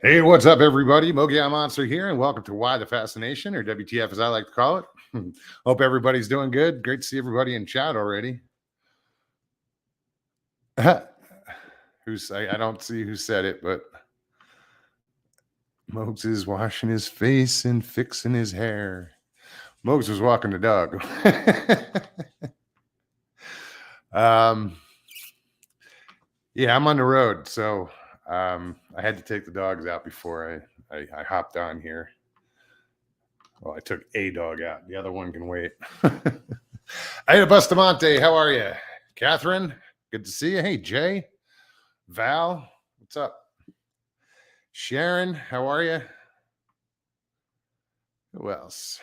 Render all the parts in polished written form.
Hey, what's up, everybody? Mogi Monster here, and welcome to Why the Fascination, or WTF as I like to call it. Hope everybody's doing good. Great to see everybody in chat already. I don't see who said it, but Mogs is washing his face and fixing his hair. Mogs was walking the dog. Yeah, I'm on the road, so I had to take the dogs out before I hopped on here. Well, I took a dog out. The other one can wait. Hey, Bustamante, how are you? Catherine, good to see you. Hey, Jay, Val, what's up? Sharon, how are you? Who else?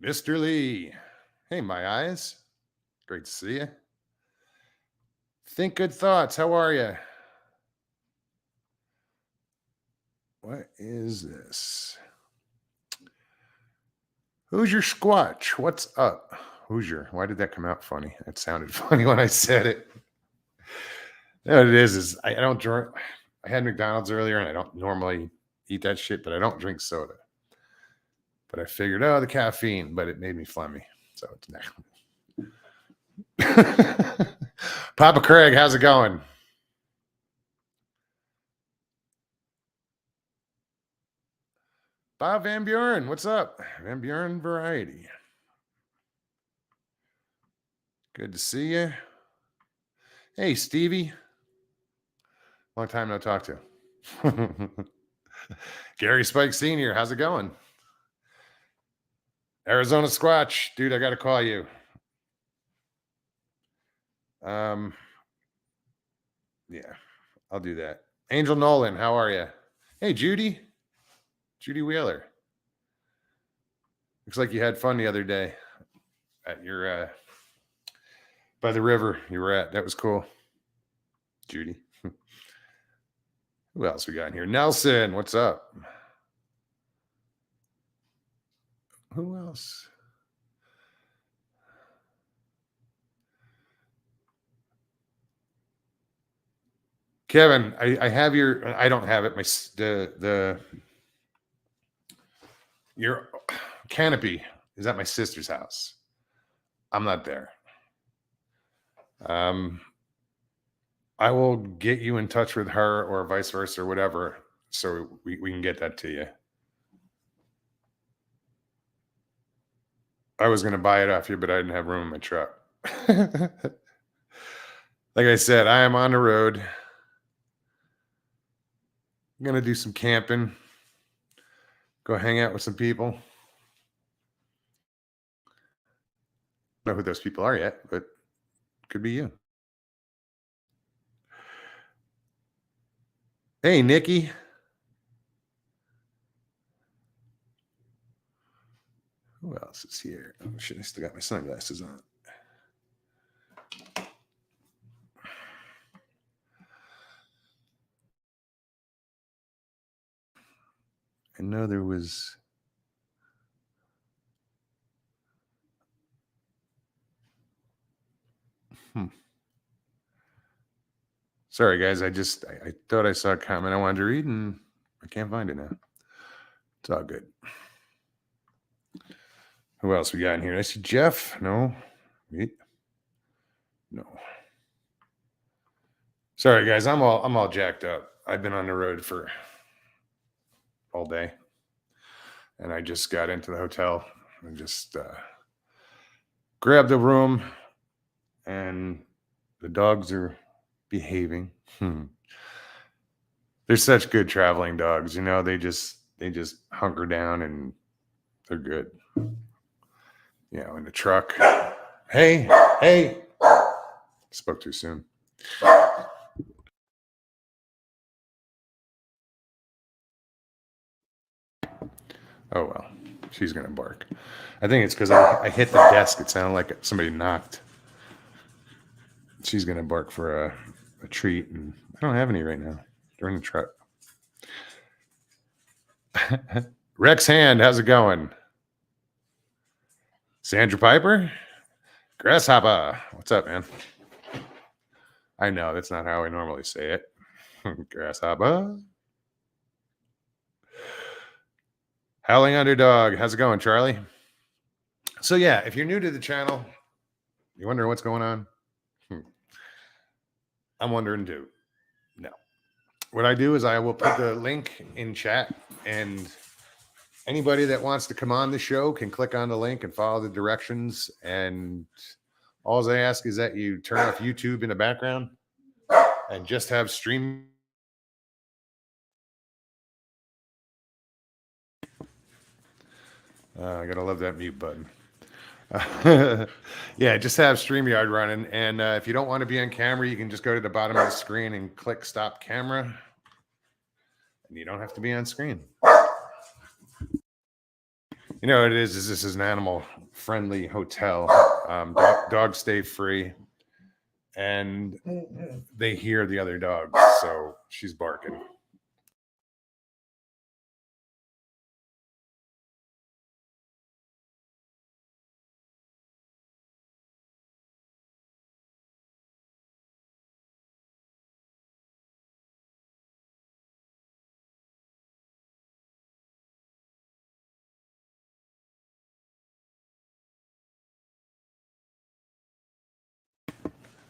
Mr. Lee. Hey, my eyes. Great to see you. Think good thoughts. How are you? What is this? Who's your squatch? What's up? Why did that come out funny? That sounded funny when I said it. You know what it is I don't drink. I had McDonald's earlier and I don't normally eat that shit, but I don't drink soda. But I figured, oh, the caffeine, but it made me phlegmy. So it's now. Papa Craig, how's it going? Bob Van Buren, what's up? Van Buren Variety. Good to see you. Hey, Stevie. Long time no talk to. Gary Spike Sr., how's it going? Arizona Squatch, dude, I got to call you. Yeah, I'll do that. Angel Nolan, how are you? Hey, Judy Wheeler. Looks like you had fun the other day at your by the river you were at. That was cool. Judy. Who else we got in here? Nelson, what's up? Who else? Kevin, I have I don't have it. Your canopy is at my sister's house. I'm not there. I will get you in touch with her or vice versa or whatever, so we can get that to you. I was going to buy it off you, but I didn't have room in my truck. Like I said, I am on the road. I'm going to do some camping. Go hang out with some people. I don't know who those people are yet, but could be you. Hey, Nikki. Who else is here? Oh, shit, I still got my sunglasses on. I know there was... Sorry, guys. I thought I saw a comment I wanted to read, and I can't find it now. It's all good. Who else we got in here? I see Jeff. No. Wait. No. Sorry, guys. I'm all jacked up. I've been on the road for all day, and I just got into the hotel and just grabbed a room, and the dogs are behaving. They're such good traveling dogs, you know. They just hunker down and they're good. You know, in the truck. Hey. Spoke too soon. Oh, well, she's going to bark. I think it's because I hit the desk. It sounded like somebody knocked. She's going to bark for a treat, and I don't have any right now. They're in the truck. Rex Hand, how's it going? Sandra Piper? Grasshopper, what's up, man? I know, that's not how I normally say it. Grasshopper. Howling Underdog. How's it going, Charlie? So yeah, if you're new to the channel, you're wondering what's going on. I'm wondering too. No. What I do is I will put the link in chat, and anybody that wants to come on the show can click on the link and follow the directions. And all I ask is that you turn off YouTube in the background and just have stream. I gotta love that mute button. Yeah, just have StreamYard running. And if you don't want to be on camera, you can just go to the bottom of the screen and click stop camera. And you don't have to be on screen. You know what it is this is an animal friendly hotel. Dogs stay free. And they hear the other dogs, so she's barking.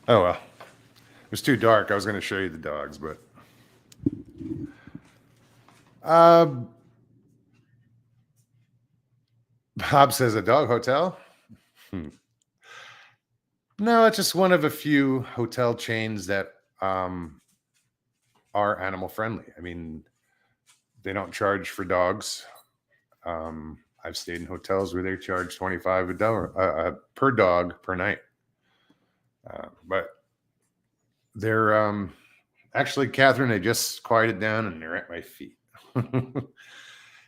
Oh well, it was too dark. I was going to show you the dogs, but Bob says a dog hotel. No, it's just one of a few hotel chains that are animal friendly. I mean, they don't charge for dogs. I've stayed in hotels where they charge $25 per dog per night. But they're actually, Catherine, they just quieted down and they're at my feet.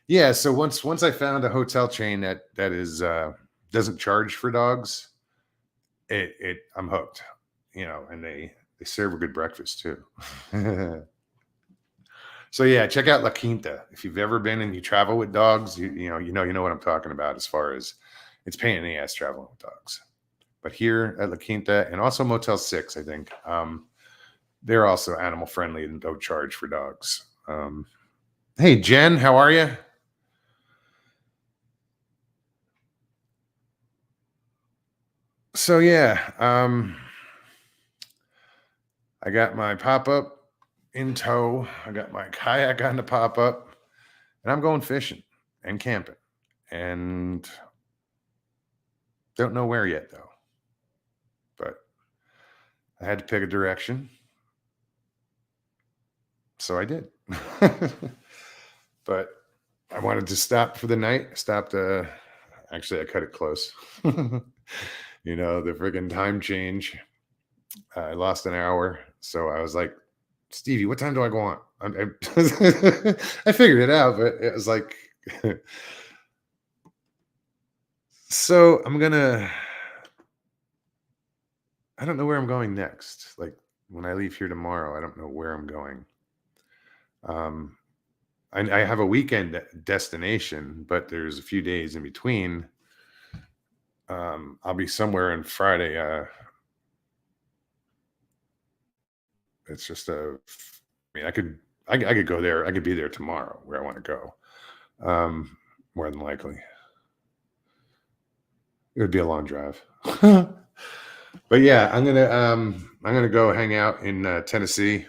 Yeah, so once I found a hotel chain that is doesn't charge for dogs, I'm hooked, you know, and they serve a good breakfast too. So yeah, check out La Quinta. If you've ever been and you travel with dogs, you know what I'm talking about as far as it's pain in the ass traveling with dogs. But here at La Quinta and also Motel 6, I think, they're also animal friendly and don't charge for dogs. Hey, Jen, how are you? So yeah, I got my pop-up in tow. I got my kayak on the pop-up, and I'm going fishing and camping, and don't know where yet though. But I had to pick a direction, so I did. But I wanted to stop for the night. Stopped. Actually, I cut it close. You know, the friggin' time change. I lost an hour, so I was like, Stevie, what time do I go on? I figured it out, but it was like, so I don't know where I'm going next. Like when I leave here tomorrow, I don't know where I'm going. I have a weekend destination, but there's a few days in between. I'll be somewhere on Friday. It's just I mean, I could go there. I could be there tomorrow where I want to go. More than likely, it would be a long drive. But yeah, I'm gonna go hang out in Tennessee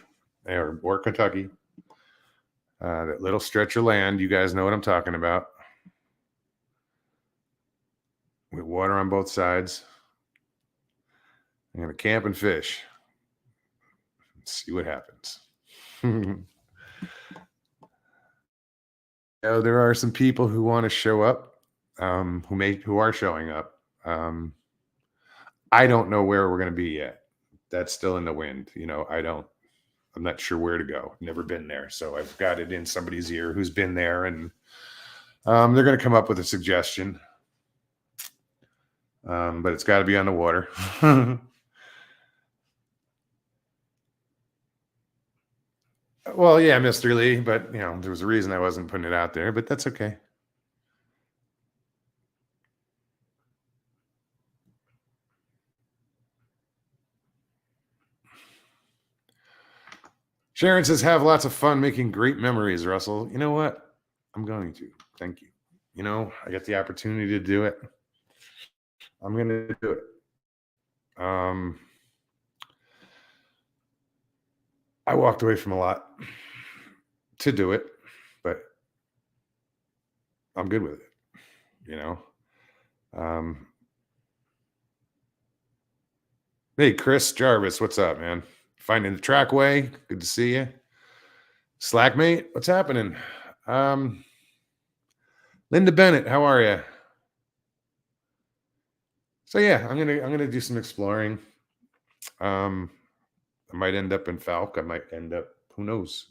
or Kentucky. That little stretch of land, you guys know what I'm talking about, with water on both sides. I'm gonna camp and fish. See what happens. There are some people who want to show up, who are showing up. I don't know where we're going to be yet. That's still in the wind. You know, I'm not sure where to go. Never been there. So I've got it in somebody's ear who's been there, and they're going to come up with a suggestion. But it's got to be on the water. Well, yeah, Mr. Lee, but you know, there was a reason I wasn't putting it out there, but that's okay. Sharon says, have lots of fun making great memories, Russell. You know what? I'm going to. Thank you. I got the opportunity to do it. I'm gonna do it. Um, I walked away from a lot to do it, but I'm good with it. You know. Um, hey, Chris Jarvis, what's up, man? Finding the trackway. Good to see you. Slackmate, what's happening? Um, Linda Bennett, how are you? So yeah, I'm gonna do some exploring. Um, I might end up in Falk. I might end up. Who knows?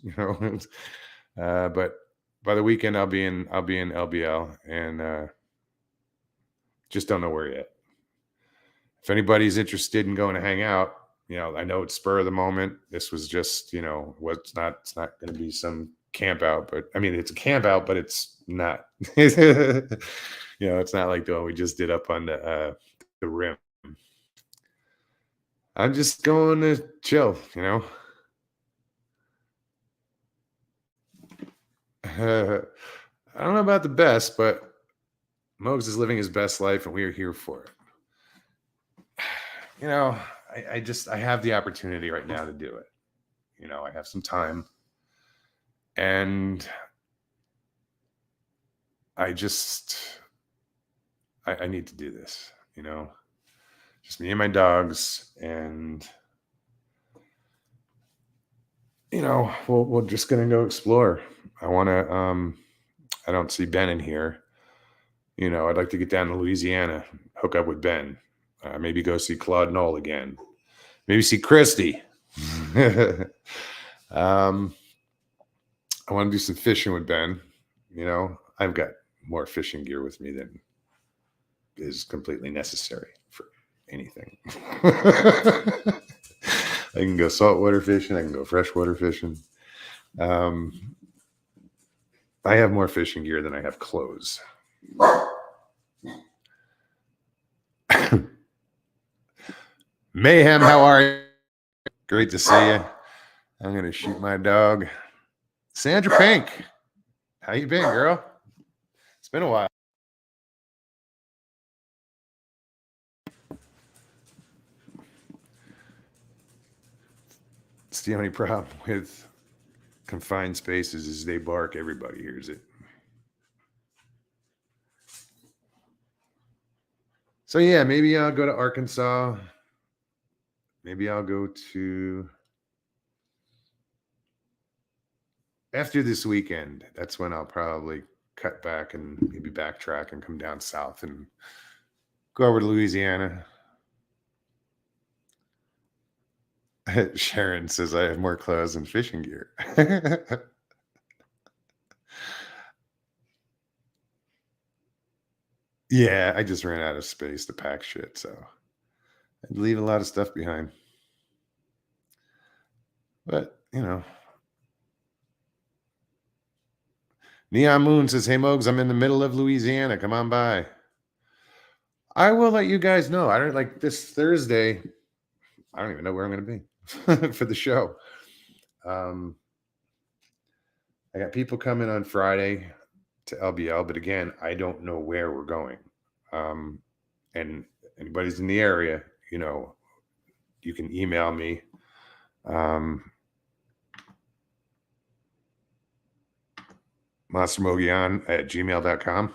But by the weekend, I'll be in LBL, and just don't know where yet. If anybody's interested in going to hang out, I know it's spur of the moment. This was just, it's not going to be some camp out, but I mean, it's a camp out, but it's not. It's not like the one we just did up on the rim. I'm just going to chill. I don't know about the best, but Moses is living his best life, and we are here for it. I have the opportunity right now to do it. I have some time, and I need to do this. Just me and my dogs, and we're just gonna go explore. I want to. I don't see Ben in here. I'd like to get down to Louisiana, hook up with Ben, maybe go see Claude Knoll again, maybe see Christy. um, I want to do some fishing with Ben. I've got more fishing gear with me than is completely necessary for anything. I can go saltwater fishing. I can go freshwater fishing. I have more fishing gear than I have clothes. Mayhem, how are you? Great to see you. I'm gonna shoot my dog. Sandra Pink, how you been, girl? It's been a while. It's the only problem with confined spaces is they bark. Everybody hears it. So yeah, maybe I'll go to Arkansas. Maybe I'll go to after this weekend. That's when I'll probably cut back and maybe backtrack and come down south and go over to Louisiana. Sharon says I have more clothes and fishing gear. Yeah, I just ran out of space to pack shit, so I'd leave a lot of stuff behind. But, Neon Moon says, "Hey Mogs, I'm in the middle of Louisiana. Come on by." I will let you guys know. I don't like this Thursday. I don't even know where I'm going to be for the show. I got people coming on Friday to LBL, but again, I don't know where we're going. And anybody's in the area, you can email me. monstermogian@gmail.com.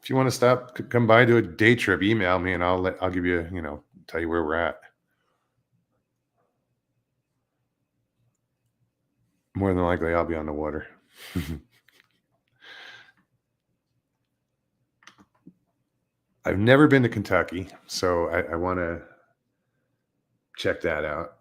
If you want to stop, come by to a day trip, email me and I'll give you, tell you where we're at. More than likely, I'll be on the water. I've never been to Kentucky, so I want to check that out.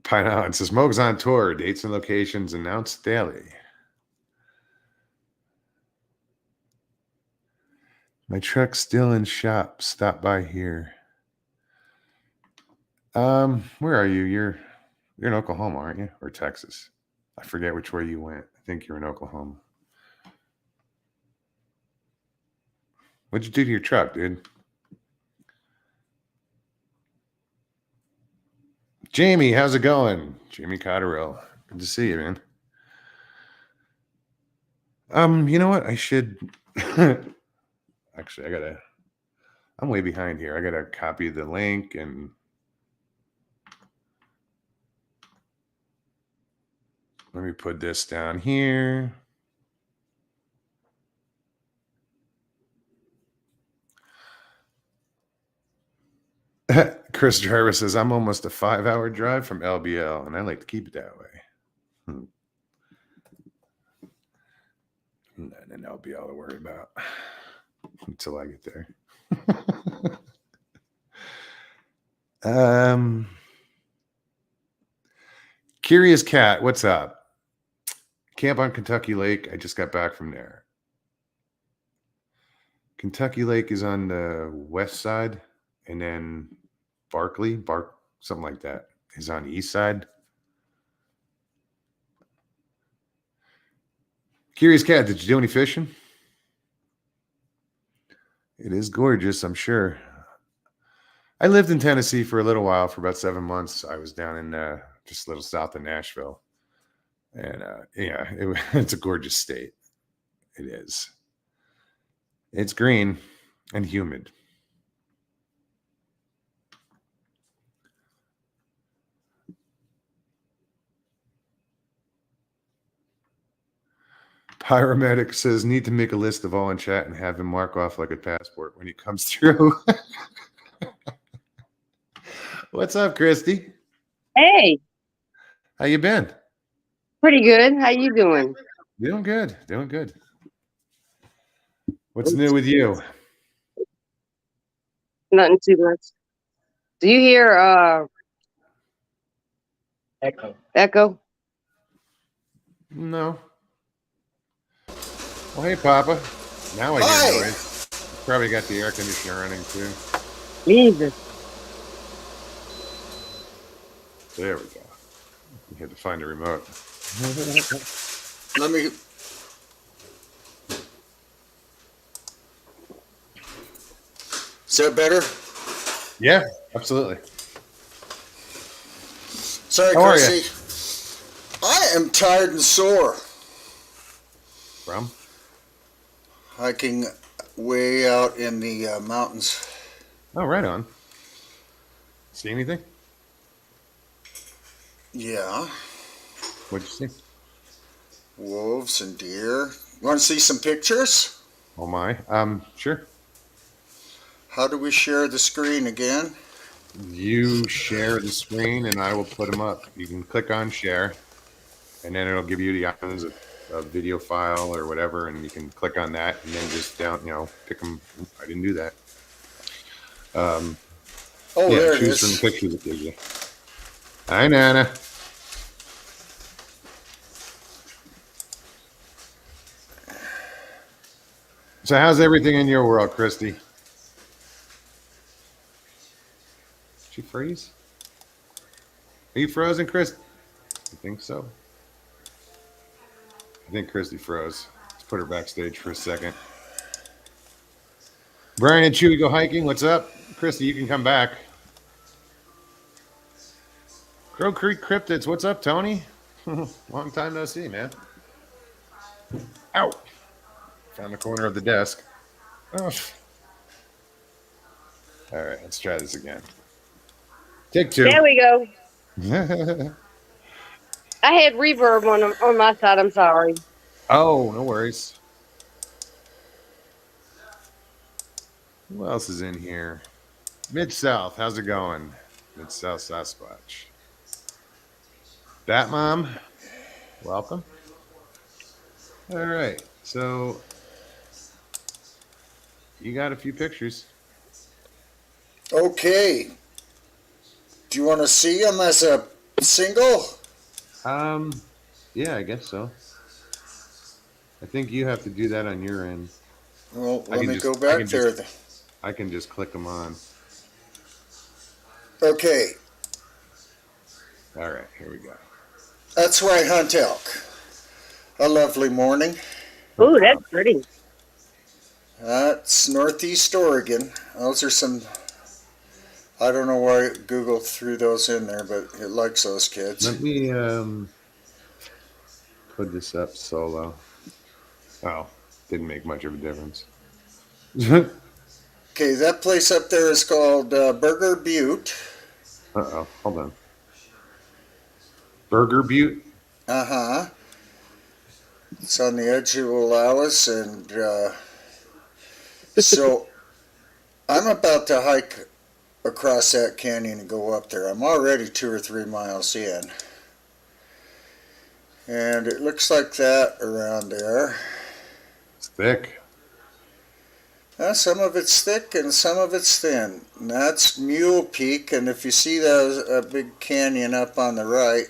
Pine Island says, Mogs on tour, dates and locations announced daily. My truck's still in shop. Stop by here. Where are you? You're in Oklahoma, aren't you? Or Texas? I forget which way you went. I think you're in Oklahoma. What'd you do to your truck, dude? Jamie, how's it going? Jamie Cotterill. Good to see you, man. You know what? I should actually I'm way behind here. I gotta copy the link and let me put this down here. Chris Jarvis says, I'm almost a 5-hour drive from LBL, and I like to keep it that way. Nothing LBL to worry about until I get there. Curious Cat, what's up? Camp on Kentucky Lake. I just got back from there. Kentucky Lake is on the west side, and then something like that, is on the east side. Curious Cat, did you do any fishing? It is gorgeous, I'm sure. I lived in Tennessee for a little while, for about 7 months. I was down in just a little south of Nashville. And yeah, it's a gorgeous state. It is. It's green and humid. Pyromedic says, need to make a list of all in chat and have him mark off like a passport when he comes through. What's up, Christy? Hey. How you been? Pretty good. How you doing? Doing good. Doing good. What's new with you? Nothing too much. Do you hear Echo? No. Well, hey, Papa. Now I hear noise. Probably got the air conditioner running too. Jesus. There we go. You had to find a remote. Let me. Is that better? Yeah, absolutely. Sorry, How Chrissy. I am tired and sore. From? Hiking way out in the mountains. Oh, right on. See anything? Yeah. What'd you see? Wolves and deer. Want to see some pictures? Oh my. Sure. How do we share the screen again? You share the screen and I will put them up. You can click on share and then it'll give you the options of a video file or whatever, and you can click on that and then just pick them. I didn't do that. Oh, yeah, there it is. Choose from pictures it gives you. Hi, Nana. So how's everything in your world, Christy? Did she freeze? Are you frozen, Chris? I think so. I think Christy froze. Let's put her backstage for a second. Brian and Chewy go hiking. What's up? Christy, you can come back. Crow Creek Cryptids. What's up, Tony? Long time no see, man. Ow. Found the corner of the desk. Oh. All right, let's try this again. Take two. There we go. I had reverb on my side. I'm sorry. Oh, no worries. Who else is in here? Mid-South, how's it going? Mid-South Sasquatch. Bat Mom, welcome. All right, so you got a few pictures. Okay. Do you want to see them as a single? Yeah, I guess so. I think you have to do that on your end. Well, let me go back there. I can just click them on. Okay. All right, here we go. That's where I hunt elk. A lovely morning. Ooh, that's pretty. That's northeast Oregon. Those are some I don't know why Google threw those in there, but it likes those kids. Let me put this up solo. Oh, didn't make much of a difference. Okay, that place up there is called Burger Butte. Uh-oh, hold on. Burger Butte? Uh-huh. It's on the edge of Olawas, and so I'm about to hike across that canyon and go up there. I'm already 2 or 3 miles in. And it looks like that around there. It's thick. Some of it's thick and some of it's thin. And that's Mule Peak, and if you see that big canyon up on the right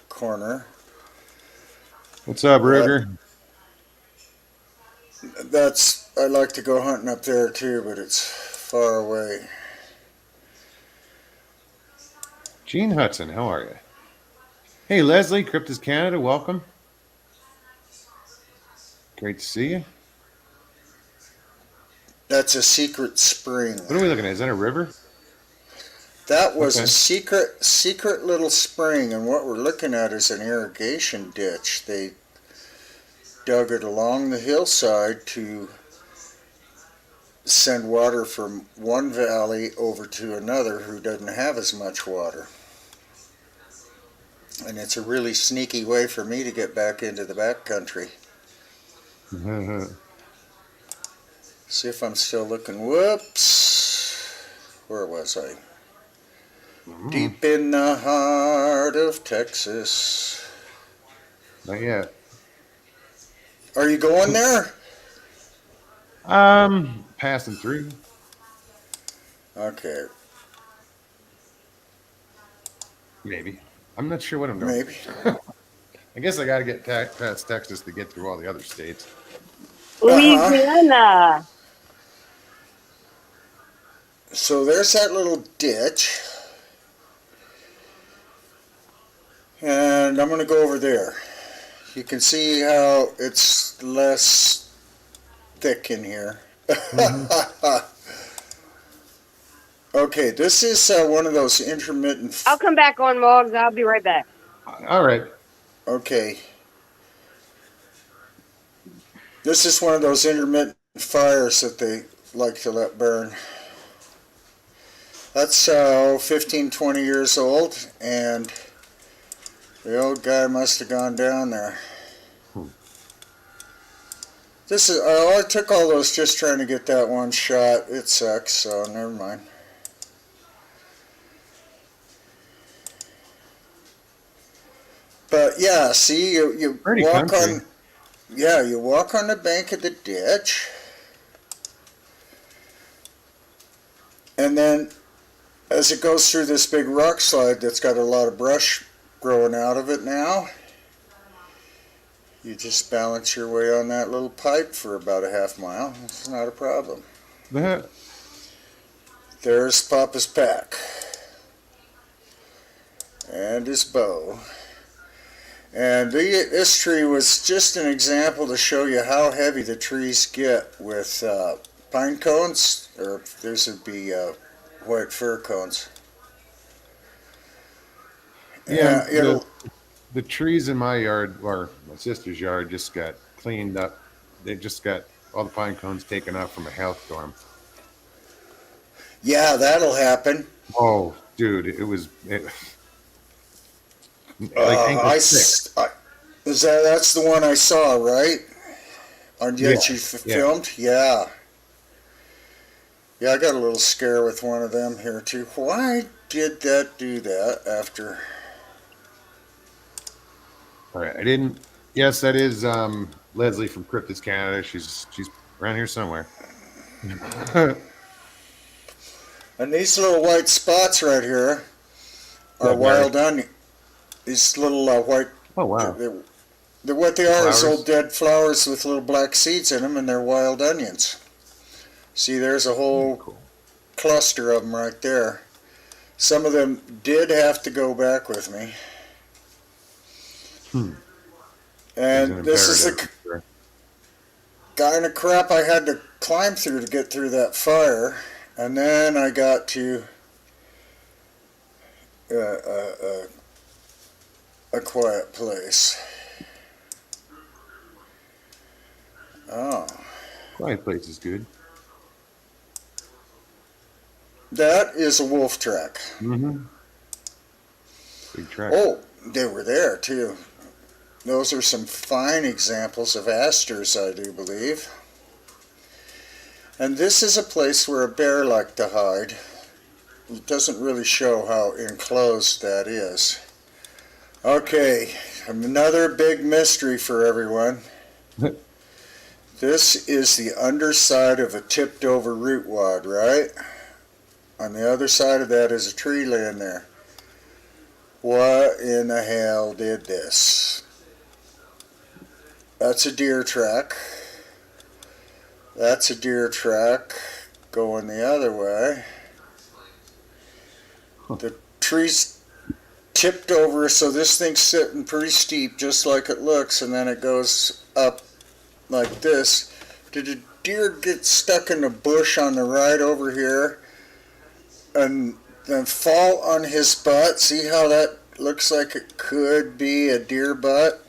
corner, What's up, Ruger? I like to go hunting up there too, but it's far away. Gene Hudson, how are you? Hey, Leslie, Cryptis Canada, welcome. Great to see you. That's a secret spring. What are we looking at? Is that a river? That was a secret little spring, and what we're looking at is an irrigation ditch. They dug it along the hillside to send water from one valley over to another who doesn't have as much water. And it's a really sneaky way for me to get back into the backcountry. See if I'm still looking. Whoops. Where was I? Deep in the heart of Texas. Not yet. Are you going there? Passing through. Okay. Maybe. I'm not sure what I'm doing. Maybe. I guess I got to get past Texas to get through all the other states. Louisiana. So there's that little ditch. And I'm going to go over there. You can see how it's less thick in here. Okay, this is one of those intermittent... I'll come back on, Moggs. I'll be right back. All right. Okay. This is one of those intermittent fires that they like to let burn. That's 15, 20 years old, and the old guy must have gone down there. This is, I took all those just trying to get that one shot. It sucks, so never mind. But yeah, see, you walk on, you walk on the bank of the ditch, and then as it goes through this big rock slide that's got a lot of brush growing out of it now, you just balance your way on that little pipe for about a half mile. It's not a problem. There's Papa's pack and his bow. And this tree was just an example to show you how heavy the trees get with pine cones, or these would be white fir cones. Yeah, the trees in my yard, or my sister's yard, just got cleaned up. They just got all the pine cones taken out from a hailstorm. Yeah, that'll happen. Oh, dude, it was... that's the one I saw, right? That you filmed? Yeah. Yeah, I got a little scare with one of them here too. Why did that do that after? All right, I didn't. Yes, that is Leslie from Cryptis Canada. She's around here somewhere. And these little white spots right here are wild onion. These little white. Oh wow! They're what they are is old dead flowers with little black seeds in them, and they're wild onions. See, there's a whole cluster of them right there. Some of them did have to go back with me. And this is the kind of crap I had to climb through to get through that fire. And then I got to a quiet place. Oh, Quiet place is good. that is a wolf track. Mm-hmm. Big track. Oh, they were there too. Those are some fine examples of asters, I do believe. And this is a place where a bear liked to hide. It doesn't really show how enclosed that is. Okay, another big mystery for everyone. This is the underside of a tipped over root wad, right? On the other side of that is a tree laying there. What in the hell did this? That's a deer track. That's a deer track going the other way. The tree's tipped over, so this thing's sitting pretty steep, just like it looks, and then it goes up like this. Did a deer get stuck in a bush on the right over here and then fall on his butt? See how that looks like it could be a deer butt?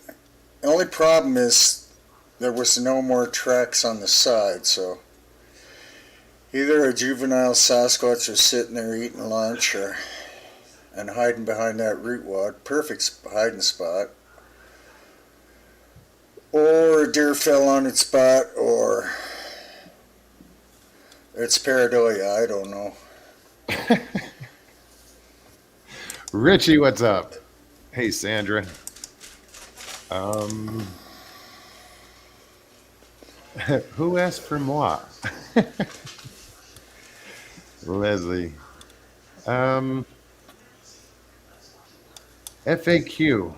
The only problem is there was no more tracks on the side, so either a juvenile Sasquatch was sitting there eating lunch and hiding behind that root wad, perfect hiding spot, or a deer fell on its butt, or it's pareidolia, I don't know. Richie, what's up? Hey, Sandra. Who asked for moi? Leslie. FAQ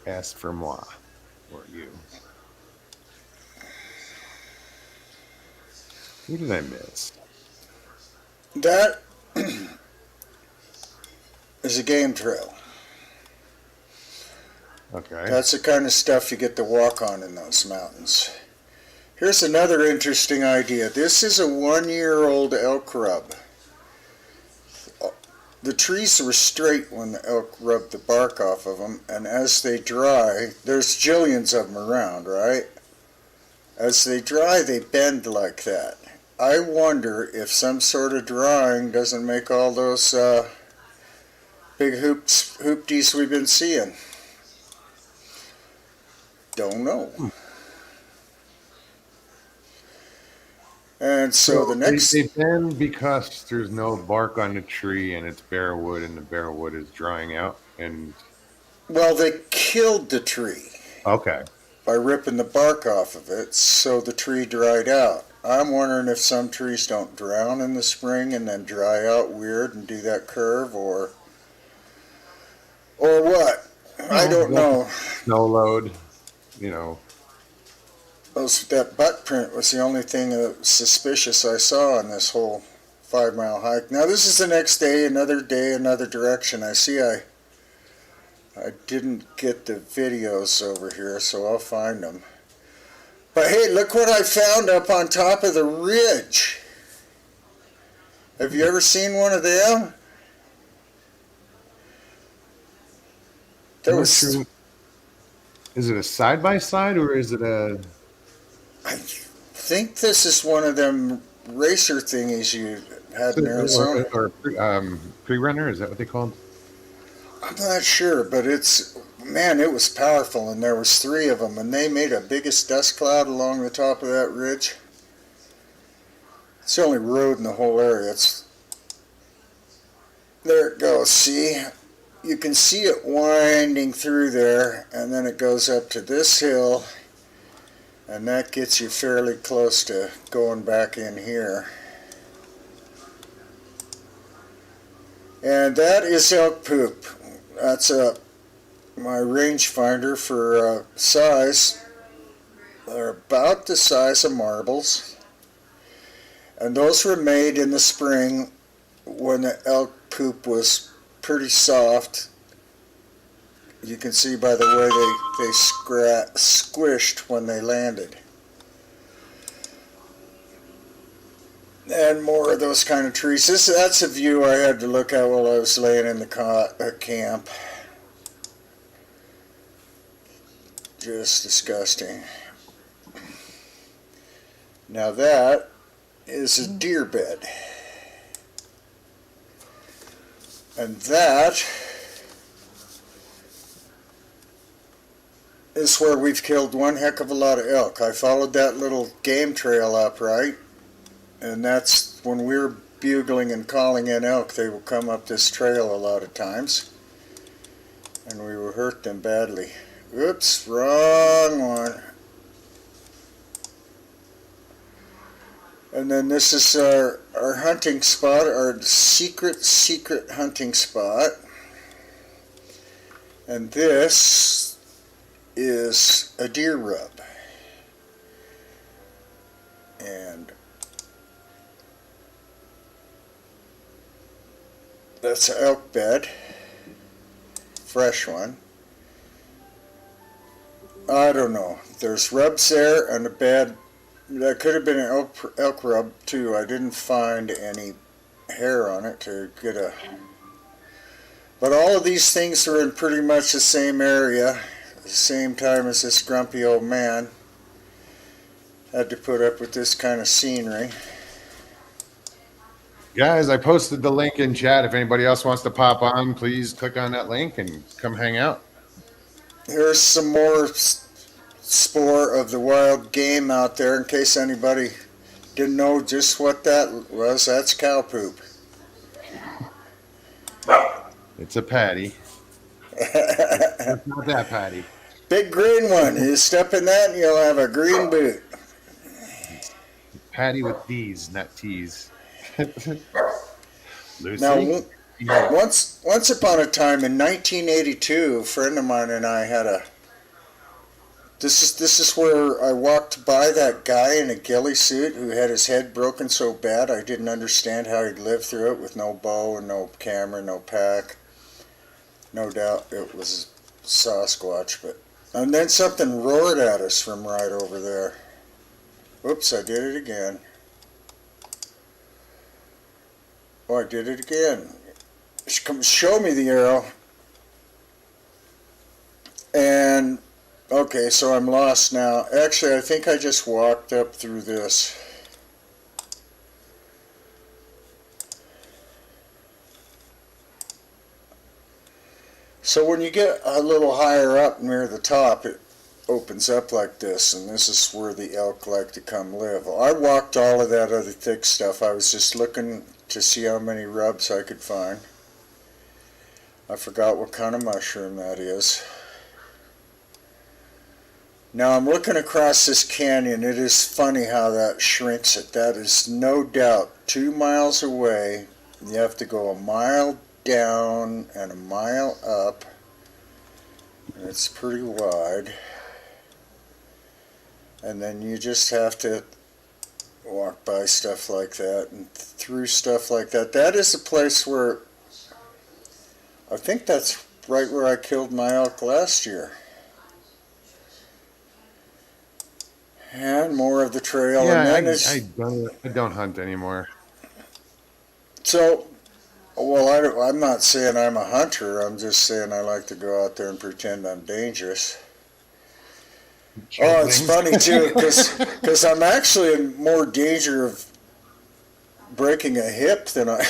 asked for moi, or you. Who did I miss? That is a game trail. Okay. That's the kind of stuff you get to walk on in those mountains. Here's another interesting idea. This is a 1-year-old elk rub. The trees were straight when the elk rubbed the bark off of them, and as they dry, there's jillions of them around, right? As they dry, they bend like that. I wonder if some sort of drying doesn't make all those big hoopties we've been seeing. Don't know. And so the next... They bend because there's no bark on the tree and it's bare wood and the bare wood is drying out. And Well, they killed the tree. Okay. By ripping the bark off of it, so the tree dried out. I'm wondering if some trees don't drown in the spring and then dry out weird and do that curve, or what? I don't know. Snow load, you know. That butt print was the only thing suspicious I saw on this whole 5-mile hike. Now this is the next day, another direction. I see I didn't get the videos over here, so I'll find them. But hey, look what I found up on top of the ridge. Have you ever seen one of them? Is it a side-by-side or is it a... I think this is one of them racer thingies you had in Arizona. Or pre-runner, is that what they called? I'm not sure, but it was powerful, and there was 3 of them, and they made a biggest dust cloud along the top of that ridge. It's the only road in the whole area. There it goes, see? You can see it winding through there, and then it goes up to this hill, and that gets you fairly close to going back in here. And that is elk poop. That's my rangefinder for size. They're about the size of marbles. And those were made in the spring when the elk poop was pretty soft. You can see by the way they squished when they landed. And more of those kind of trees. That's a view I had to look at while I was laying in the camp. Just disgusting. Now that is a deer bed. And that is where we've killed one heck of a lot of elk. I followed that little game trail up, right? And that's when we were bugling and calling in elk, they will come up this trail a lot of times. And we will hurt them badly. Oops, wrong one. And then this is our hunting spot, our secret hunting spot. And this is a deer rub. And that's an elk bed, fresh one. I don't know. There's rubs there and a bed. That could have been an elk rub too. I didn't find any hair on it to get a... But all of these things are in pretty much the same area, the same time as this grumpy old man. Had to put up with this kind of scenery. Guys, I posted the link in chat. If anybody else wants to pop on, please click on that link and come hang out. Here's some more spoor of the wild game out there in case anybody didn't know just what that was. That's cow poop. It's a patty. It's not that patty. Big green one. You step in that and you'll have a green boot. Patty with D's, not T's. Lucy? Now, once upon a time in 1982, a friend of mine and I had a... This is where I walked by that guy in a ghillie suit who had his head broken so bad I didn't understand how he'd lived through it with no bow and no camera, no pack. No doubt it was Sasquatch, but... And then something roared at us from right over there. Oops, I did it again. Oh, I did it again. Come show me the arrow. And, okay, so I'm lost now. Actually, I think I just walked up through this. So when you get a little higher up near the top, it opens up like this, and this is where the elk like to come live. I walked all of that other thick stuff. I was just looking to see how many rubs I could find. I forgot what kind of mushroom that is. Now I'm looking across this canyon. It is funny how that shrinks it. That is no doubt 2 miles away. You have to go a mile down and a mile up. And it's pretty wide. And then you just have to walk by stuff like that and through stuff like that. That is a place where I think that's right where I killed my elk last year. And more of the trail. Yeah, and then I don't hunt anymore. So, well, I'm not saying I'm a hunter. I'm just saying I like to go out there and pretend I'm dangerous. Oh, it's funny too, because I'm actually in more danger of breaking a hip than I.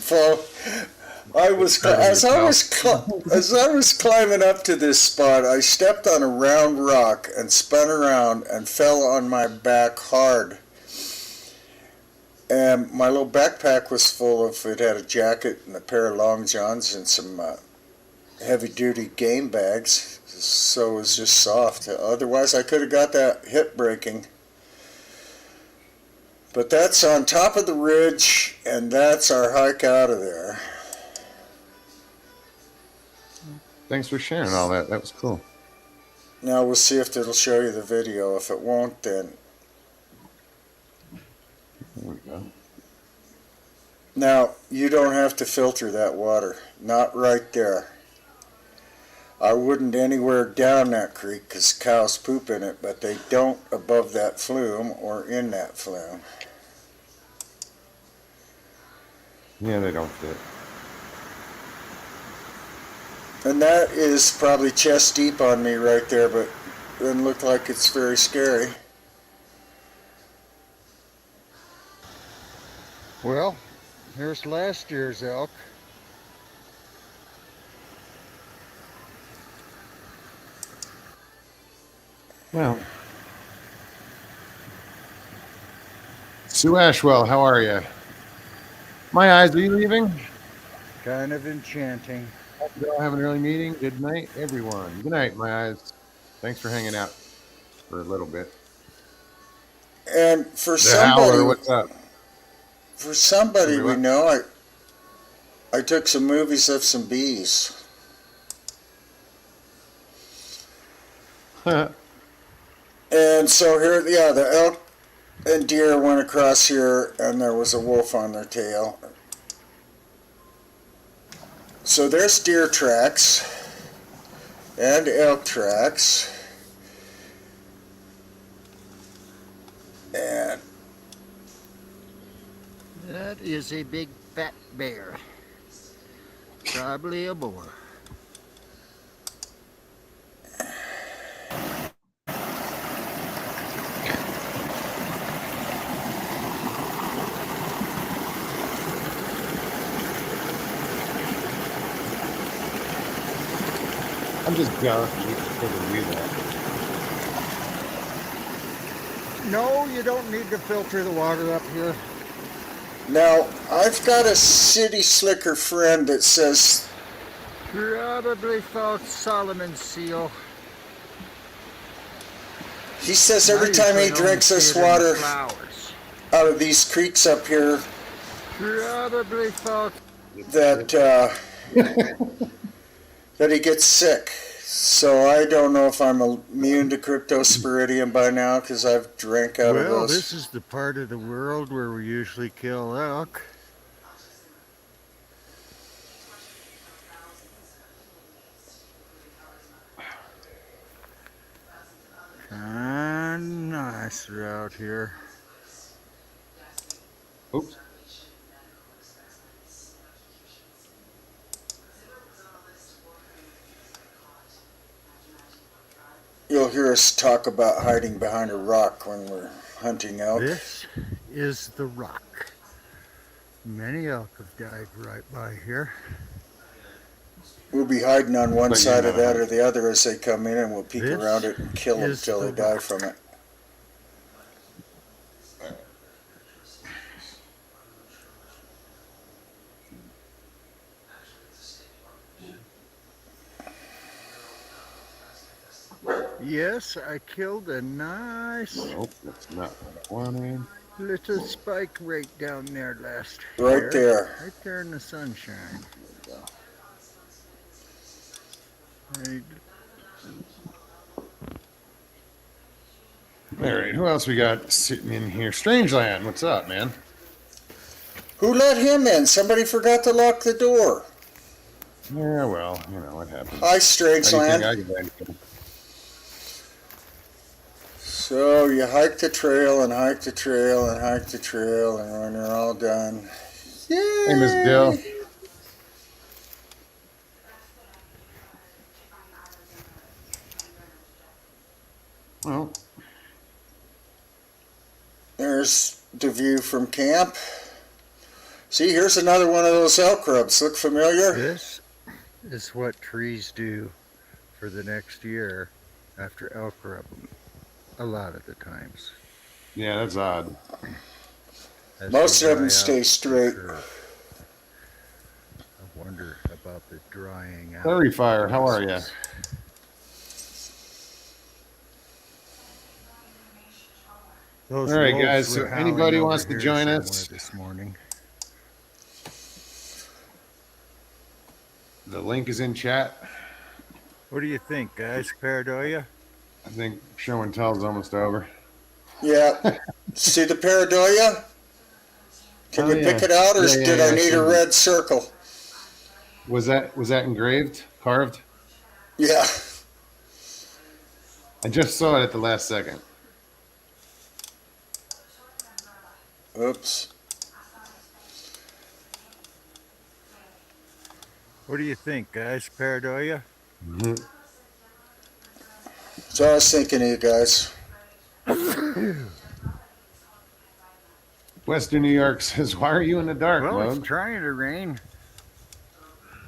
Well, as I was climbing up to this spot, I stepped on a round rock and spun around and fell on my back hard. And my little backpack was full of. It had a jacket and a pair of long johns and some heavy-duty game bags. So it was just soft. Otherwise, I could have got that hip breaking. But that's on top of the ridge, and that's our hike out of there. Thanks for sharing all that. That was cool. Now we'll see if it'll show you the video. If it won't, then... There we go. Now, you don't have to filter that water. Not right there. I wouldn't anywhere down that creek because cows poop in it, but they don't above that flume or in that flume. Yeah, they don't fit. And that is probably chest deep on me right there, but it doesn't look like it's very scary. Well, here's last year's elk. Well, Sue Ashwell, how are you? My eyes, are you leaving? Kind of enchanting. You all have an early meeting. Good night, everyone. Good night, my eyes. Thanks for hanging out for a little bit. And for The Howler, somebody, what's up? we What? know, I took some movies of some bees. And so here, yeah, the elk and deer went across here, and there was a wolf on their tail. So there's deer tracks and elk tracks. And That is a big fat bear. Probably a boar. I'm just jealous that you can do that. No, you don't need to filter the water up here. now I've got a city slicker friend that says Probably false Solomon seal. he says every time he drinks this water Flowers. out of these creeks up here Probably false. that that he gets sick. So I don't know if I'm immune to cryptosporidium by now because I've drank out of Well, those. this is the part of the world where we usually kill elk. Kinda nicer out here. Oops. You'll hear us talk about hiding behind a rock when we're hunting elk. This is the rock. Many elk have died right by here. We'll be hiding on one But you side of never that hunt. or the other as they come in, and we'll peek This around it and kill them is till they the die rock. from it. Yes, I killed a nice Nope, that's not what I wanted. little spike right down there last Right year. there. Right there in the sunshine. Right. All right, who else we got sitting in here? Strangeland, what's up, man? Who let him in? Somebody forgot to lock the door. Yeah, well, you know what happens. Hi, How do you think Strangeland. I get in? So you hike the trail and hike the trail and hike the trail, and when you're all done, yay! Hey, Miss Dill. Well, There's the view from camp. See, here's another one of those elk rubs. Look familiar? This is what trees do for the next year after elk rub. A lot of the times. yeah, that's odd. As Most they of them dry stay out, straight. sure. I wonder about the drying out. Prairie Fire, how are you? process. Those All right, wolves guys, so were howling anybody over wants to here join somewhere us? this morning. The link is in chat. What do you think, guys? Pareidolia? I think show and tell is almost over. Yeah. See the pareidolia? Can Oh, you yeah. pick it out, or Yeah, did I need seen a it. red circle? Was that engraved, carved? Yeah. I just saw it at the last second. Oops. What do you think, guys? Pareidolia? Mhm. So I was thinking of you guys. Western New York says, "Why are you in the dark Well, it's mode?" trying to rain.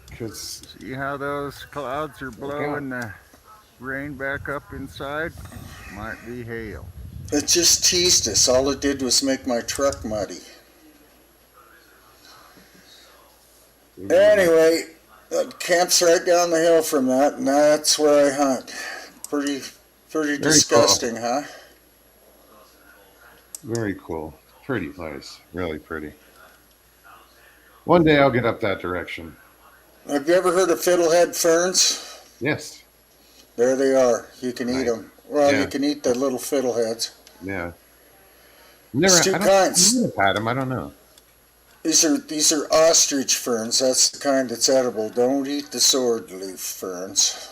Because See how those clouds are look out. blowing the rain back up inside? Might be hail. It just teased us. All it did was make my truck muddy. Anyway, that camp's right down the hill from that, and that's where I hunt. Pretty Very disgusting, huh? Very cool. Pretty place. Really pretty. One day I'll get up that direction. Have you ever heard of fiddlehead ferns? Yes. There they are. You can eat Nice. them. Well, you Yeah. can eat the little fiddleheads. Yeah. It's Never. two I don't. I kinds. might have had them. I don't know. These are ostrich ferns. That's the kind that's edible. Don't eat the sword leaf ferns.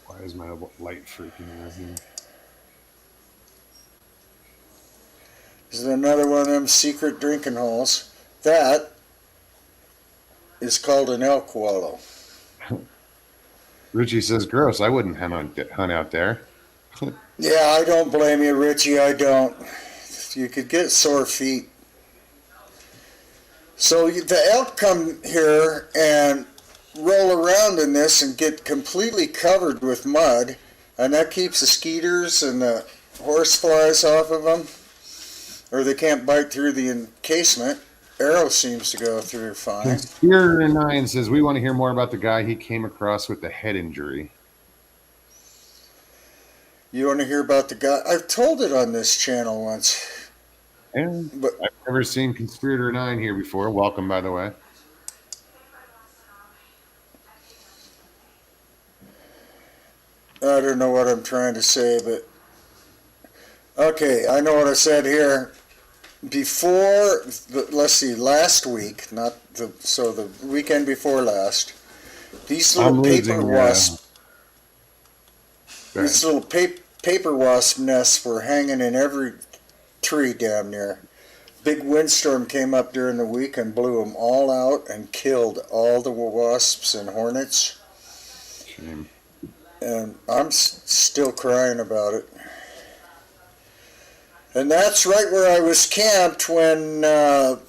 Why is my light freaking out here? This is another one of them secret drinking holes. That is called an elk wallow. Richie says, "Gross. I wouldn't hunt out there." Yeah, I don't blame you, Richie. I don't. You could get sore feet. So the elk come here and roll around in this and get completely covered with mud, and that keeps the skeeters and the horse flies off of them, or they can't bite through the encasement. Arrow seems to go through fine. Here 9 says we want to hear more about the guy he came across with the head injury. You want to hear about the guy? I've told it on this channel once. And But I've never seen Conspirator 9 here before. Welcome, by the way. I don't know what I'm trying to say, but okay, I know what I said here. Before, let's see, last week, not the weekend before last, these little I'm paper losing. wasp, Go ahead. these little paper wasp nests were hanging in every tree damn near. Big windstorm came up during the week and blew them all out and killed all the wasps and hornets. Shame. And I'm still crying about it. And that's right where I was camped when the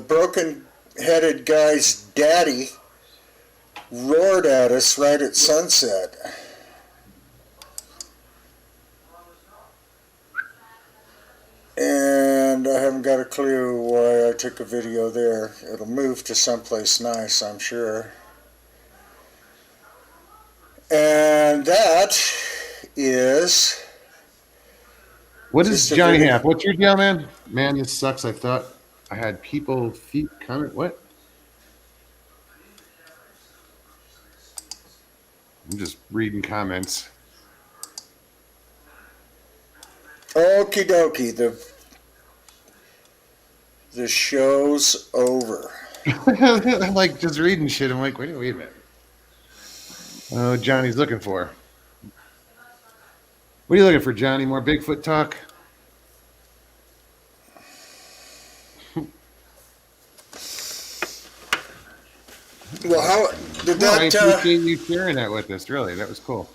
broken-headed guy's daddy roared at us right at sunset. And I haven't got a clue why I took a video there. It'll move to someplace nice, I'm sure. And that is... What is Just a Johnny video. Half? What's your deal, man? Man, this sucks. I thought I had people feet comment. What? I'm just reading comments. Okie dokie, the show's over. I'm like just reading shit. I'm like, wait a minute. Oh, Johnny's looking for. What are you looking for, Johnny? More Bigfoot talk? Well, how did No, I that? appreciate you sharing that with us. Really, that was cool.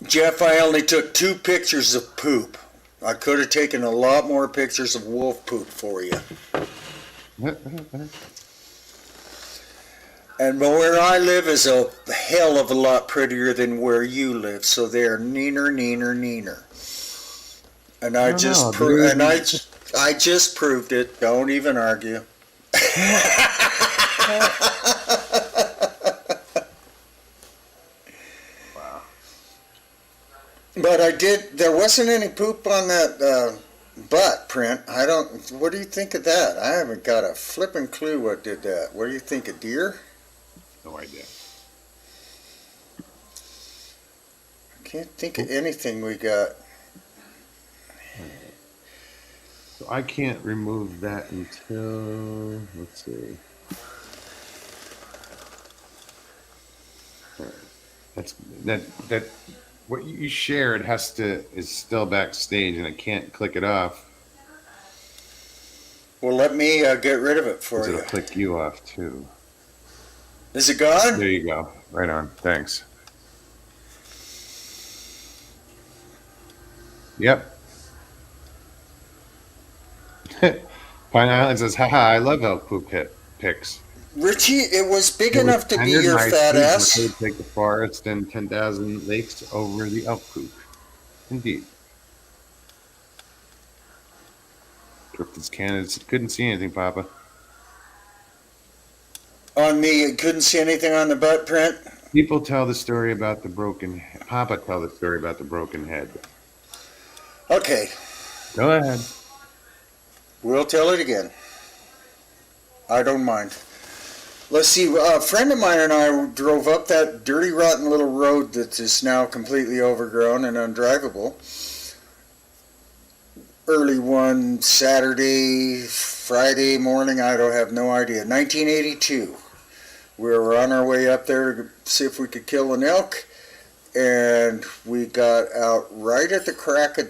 Jeff, I only took 2 pictures of poop. I could have taken a lot more pictures of wolf poop for you. And where I live is a hell of a lot prettier than where you live. So they're neener. And I just I just proved it. Don't even argue. But I did. There wasn't any poop on that butt print. I don't. What do you think of that? I haven't got a flippin' clue what did that. What do you think, a deer? No idea. I can't think of anything we got. So I can't remove that until, let's see. That's that what you shared is still backstage and I can't click it off. Well, let me get rid of it for 'Cause you. it'll click you off too. Is it gone? There you go. Right on. Thanks. Yep. Pine Island says, haha, I love elk poop pics. Richie, it was big It was enough to be tendered your fat nicely, ass. and I would take the forest and 10,000 lakes over the elk poop. Indeed. Drifted's candidates couldn't see anything, Papa. On me, you couldn't see anything on the butt print. People tell the story about the broken. Papa tell the story about the broken head. Okay, Go ahead. we'll tell it again. I don't mind. Let's see, a friend of mine and I drove up that dirty, rotten little road that is now completely overgrown and undrivable. Early one Saturday, Friday morning, I don't have no idea. 1982. We were on our way up there to see if we could kill an elk, and we got out right at the crack of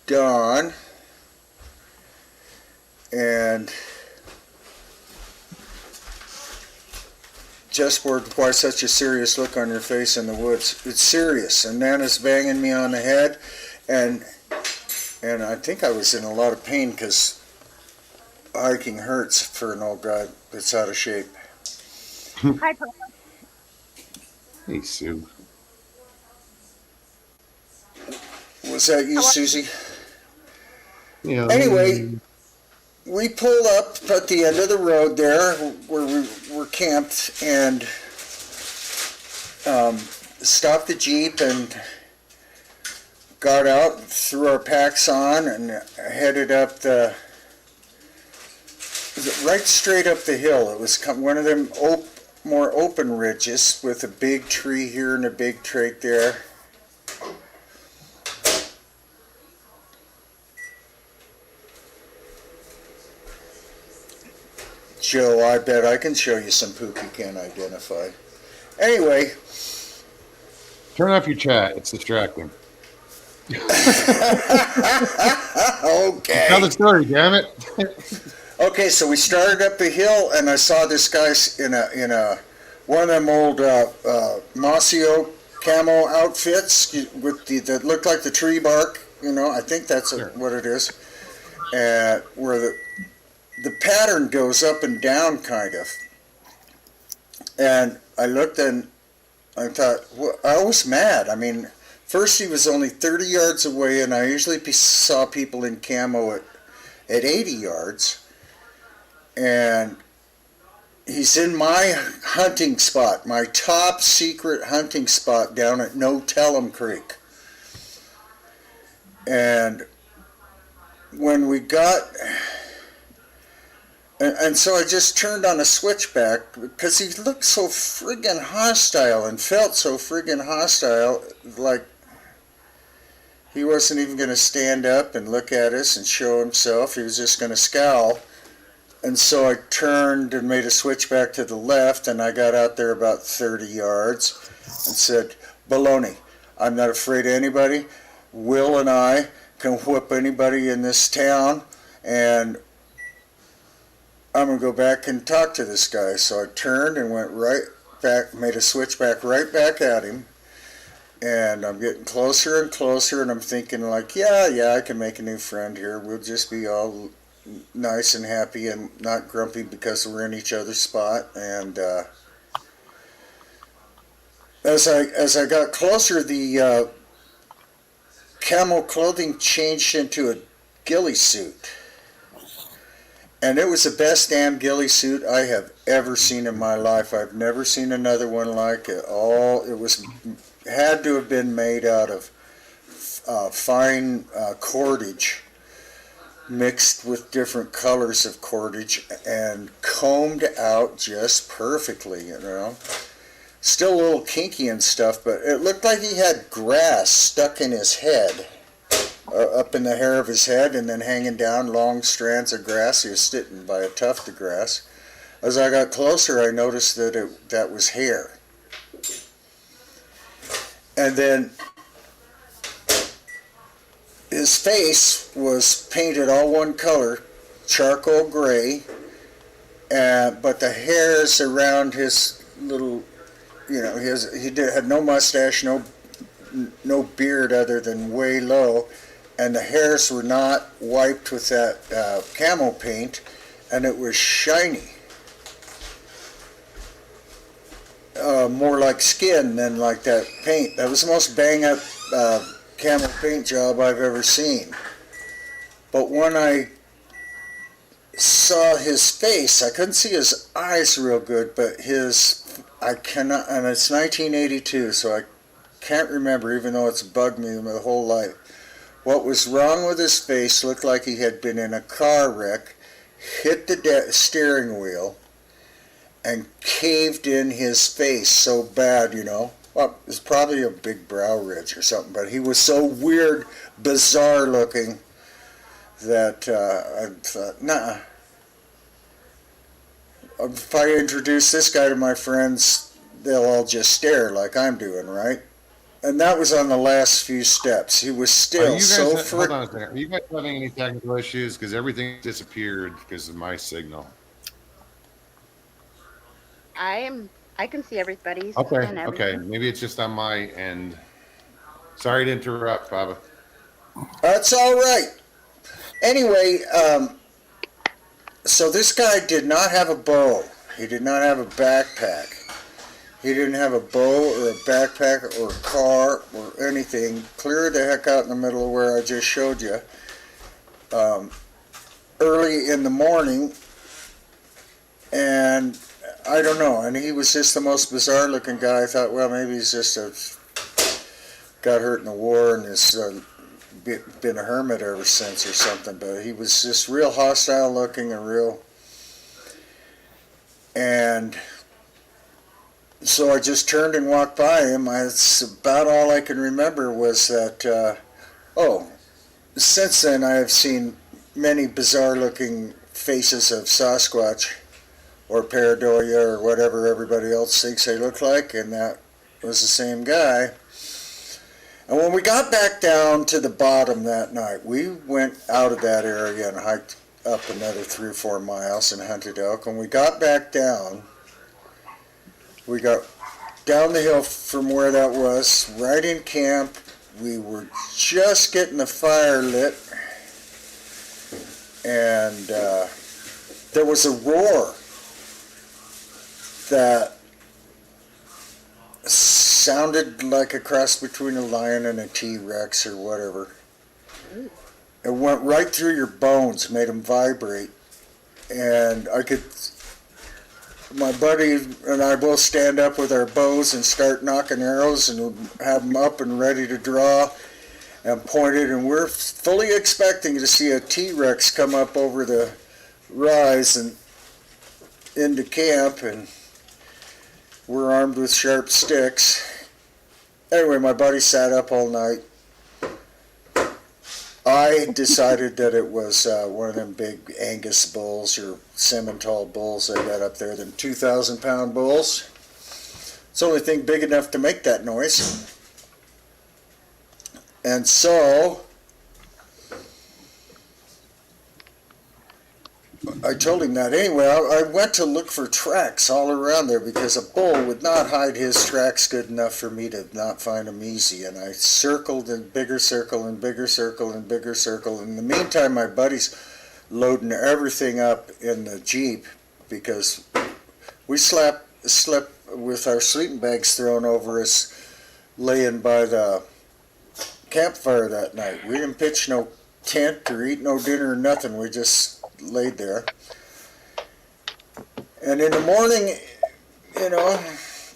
dawn, and just why such a serious look on your face in the woods? It's serious. And Nana's banging me on the head, and I think I was in a lot of pain because hiking hurts for an old guy that's out of shape. Hi, Papa. Hey, Sue. Was that you, Susie? Yeah. Anyway, we pulled up at the end of the road there where we were camped and stopped the Jeep and got out, threw our packs on, and headed up right straight up the hill. It was one of them more open ridges with a big tree here and a big tree there. Joe, I bet I can show you some poop you can't identify. Anyway. Turn off your chat. It's distracting. Okay. Tell the story, damn it. Okay, so we started up the hill, and I saw this guy in a one of them old mossy oak camo outfits with that looked like the tree bark. You know, I think that's Sure. what it is. Where the pattern goes up and down, kind of. And I looked and I thought, well, I was mad. I mean, first he was only 30 yards away, and I usually saw people in camo at 80 yards. And he's in my hunting spot, my top secret hunting spot down at No Tell'em Creek. And when we got... And so I just turned on a switchback because he looked so friggin' hostile and felt so friggin' hostile, like he wasn't even going to stand up and look at us and show himself. He was just going to scowl. And so I turned and made a switchback to the left, and I got out there about 30 yards and said, baloney, I'm not afraid of anybody. Will and I can whip anybody in this town, and I'm going to go back and talk to this guy. So I turned and went right back, made a switchback right back at him. And I'm getting closer and closer, and I'm thinking like, yeah, I can make a new friend here. We'll just be all nice and happy and not grumpy because we're in each other's spot. And as I got closer, the camo clothing changed into a ghillie suit. And it was the best damn ghillie suit I have ever seen in my life. I've never seen another one like it. Had to have been made out of fine cordage mixed with different colors of cordage and combed out just perfectly, you know. Still a little kinky and stuff, but it looked like he had grass stuck in his head. Up in the hair of his head and then hanging down long strands of grass. He was sitting by a tuft of grass. As I got closer, I noticed that that was hair. And then his face was painted all one color, charcoal gray, but the hairs around his little, had no mustache, no beard other than way low, and the hairs were not wiped with that camo paint, and it was shiny. More like skin than like that paint. That was the most bang up camo paint job I've ever seen. But when I saw his face, I couldn't see his eyes real good, but I cannot, and it's 1982, so I can't remember, even though it's bugged me my whole life. What was wrong with his face looked like he had been in a car wreck, hit the steering wheel, and caved in his face so bad, Well, it was probably a big brow ridge or something, but he was so weird, bizarre looking that I thought, nah. If I introduce this guy to my friends, they'll all just stare like I'm doing, right? And that was on the last few steps. He was still so hold on a second. Are you guys having any technical issues? Because everything disappeared because of my signal. I can see everybody's. Okay, and okay. everything. Maybe it's just on my end. Sorry to interrupt, Baba. That's all right. Anyway, so this guy did not have a bow. He did not have a backpack. He didn't have a bow or a backpack or a car or anything. Clear the heck out in the middle of where I just showed you. Early in the morning, and I don't know. And he was just the most bizarre looking guy. I thought, well, maybe he's just got hurt in the war and has been a hermit ever since or something. But he was just real hostile looking and so I just turned and walked by him. It's about all I can remember was that, since then I have seen many bizarre looking faces of Sasquatch or pareidolia or whatever everybody else thinks they look like, and that was the same guy. And when we got back down to the bottom that night, we went out of that area and hiked up another 3 or 4 miles and hunted elk. When we got back down, we got down the hill from where that was, right in camp. We were just getting the fire lit, and there was a roar that sounded like a cross between a lion and a T-Rex or whatever. It went right through your bones, made them vibrate, and my buddy and I both stand up with our bows and start knocking arrows and have them up and ready to draw and pointed, and we're fully expecting to see a T-Rex come up over the rise and into camp, and we're armed with sharp sticks. Anyway, my buddy sat up all night. I decided that it was one of them big Angus bulls or Simmental bulls they got up there, them 2,000-pound bulls. It's the only thing big enough to make that noise. And so I told him that. Anyway, I went to look for tracks all around there because a bull would not hide his tracks good enough for me to not find them easy. And I circled in bigger circle and bigger circle and bigger circle. In the meantime, my buddy's loading everything up in the Jeep because we slept with our sleeping bags thrown over us laying by the campfire that night. We didn't pitch no tent or eat no dinner or nothing. We just laid there. And in the morning, do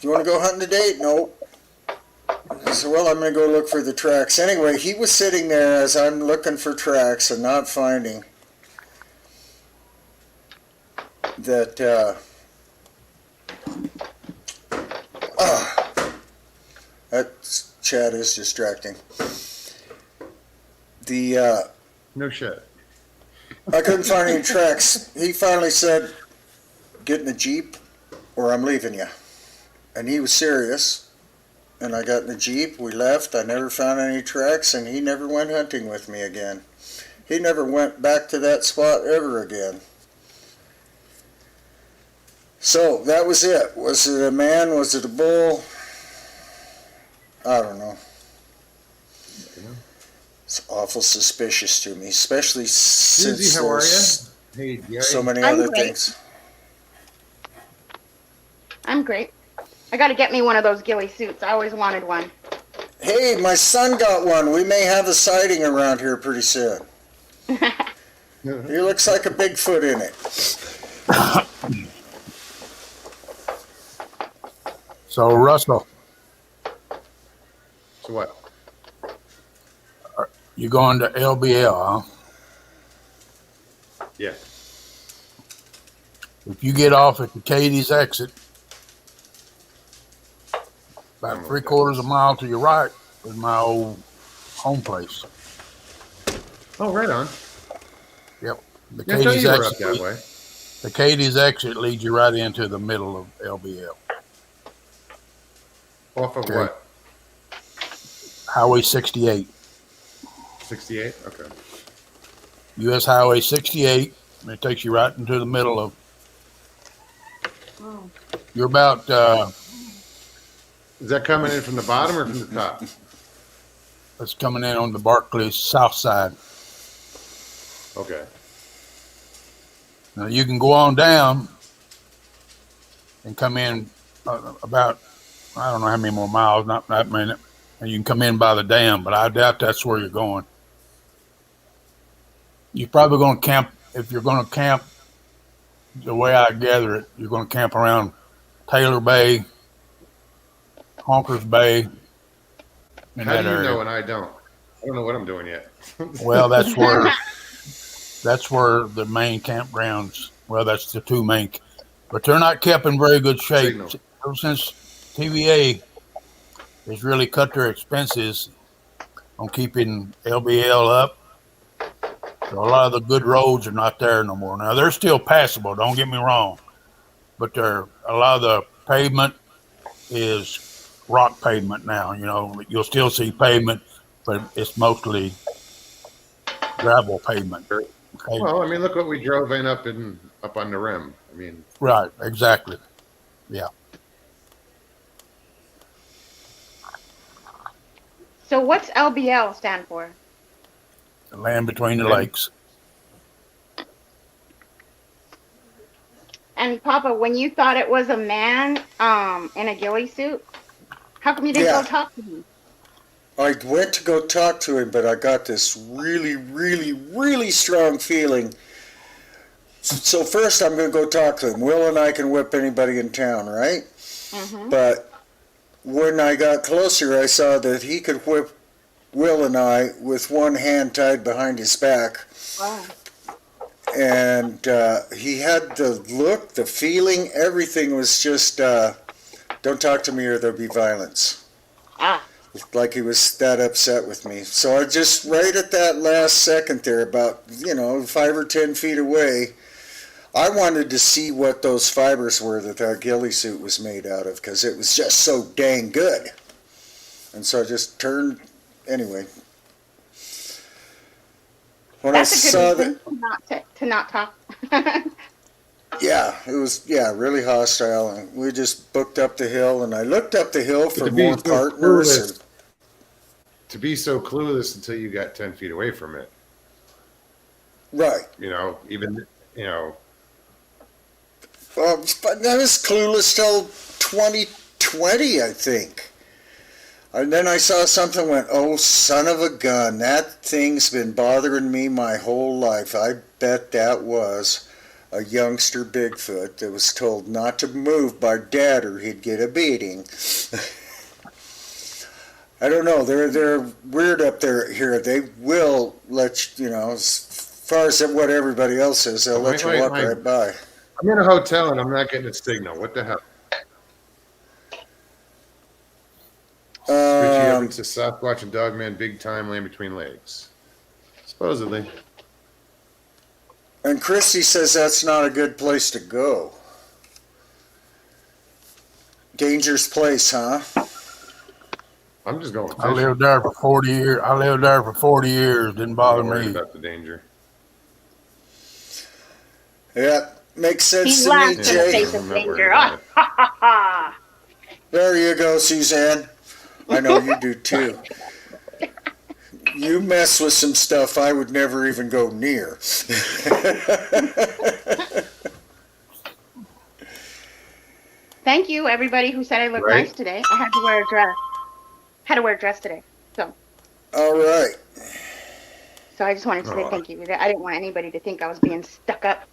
you want to go hunting today? No. I said, well, I'm going to go look for the tracks. Anyway, he was sitting there as I'm looking for tracks and not finding that that chat is distracting. No shit. I couldn't find any tracks. He finally said, get in the Jeep or I'm leaving you. And he was serious. And I got in the Jeep, we left, I never found any tracks, and he never went hunting with me again. He never went back to that spot ever again. So that was it. Was it a man? Was it a bull? I don't know. It's awful suspicious to me, especially since Susie, how are there's you? Hey, Gary. so many I'm other great. things. I'm great. I got to get me one of those ghillie suits. I always wanted one. Hey, my son got one. We may have a sighting around here pretty soon. He looks like a Bigfoot in it. So, Russell, So what? you going to LBL, huh? Yeah. If you get off at the Katie's exit, about 3/4 of a mile to your right is my old home place. Oh, right on. Yep. The Yeah, I thought Katie's you were up exit. that way. The Katie's exit leads you right into the middle of LBL. Off of Okay. what? Highway 68. 68? Okay. US Highway 68. And it takes you right into the middle of. Oh. You're about. Is that coming in from the bottom or from the top? It's coming in on the Barclays south side. Okay. Now you can go on down and come in about, I don't know how many more miles, not that many, and you can come in by the dam, but I doubt that's where you're going. You're probably going to camp, if you're going to camp, the way I gather it, you're going to camp around Taylor Bay, Honkers Bay, in How that do you area. know and I don't? I don't know what I'm doing yet. Well, that's where the main campgrounds. Well, that's the two main, but they're not kept in very good shape. Signal. Ever since TVA has really cut their expenses on keeping LBL up, so a lot of the good roads are not there no more. Now they're still passable. Don't get me wrong, but a lot of the pavement is rock pavement now. You know, you'll still see pavement, but it's mostly gravel pavement. Sure. Okay? Well, I mean, look what we drove in up on the rim. I mean, Right, exactly. Yeah. So what's LBL stand for? The land between the lakes. And Papa, when you thought it was a man in a ghillie suit, how come you didn't Yeah. go talk to him? I went to go talk to him, but I got this really, really, really strong feeling. So first I'm going to go talk to him. Will and I can whip anybody in town, right? Mm-hmm. But when I got closer, I saw that he could whip Will and I with one hand tied behind his back. Wow. And he had the look, the feeling, everything was just, don't talk to me or there'll be violence. Ah. Like he was that upset with me. So I just, right at that last second there, about, 5 or 10 feet away, I wanted to see what those fibers were that ghillie suit was made out of, because it was just so dang good. And so I just turned, anyway. When That's I a saw good reason to not talk. yeah, it was, really hostile. And we just booked up the hill, and I looked up the hill for to be more so partners. clueless- to be so clueless until you got 10 feet away from it. Right. Even. Well, but I was clueless till 2020, I think. And then I saw something, went, oh, son of a gun, that thing's been bothering me my whole life. I bet that was a youngster Bigfoot that was told not to move by Dad or he'd get a beating. I don't know, they're weird up there here. They will let you, as far as what everybody else says, they'll let you walk right by. I'm in a hotel and I'm not getting a signal. What the hell? Richie Evans says Sasquatch and Dogman big time land between legs. Supposedly. And Christy says that's not a good place to go. Dangerous place, huh? I'm just going I fishing. lived there for 40 years. I lived there for 40 years. Didn't I'm bother not worried me. about the danger. Yeah, makes He sense to me, laughs in the Yeah, Jay. face I'm of not worried danger. about it. Ha ha ha! There you go, Suzanne. I know you do too. You mess with some stuff I would never even go near. Thank you, everybody who said I look Right? nice today. I had to wear a dress. Had to wear a dress today. All right. So I just wanted to say Aw. thank you. I didn't want anybody to think I was being stuck up.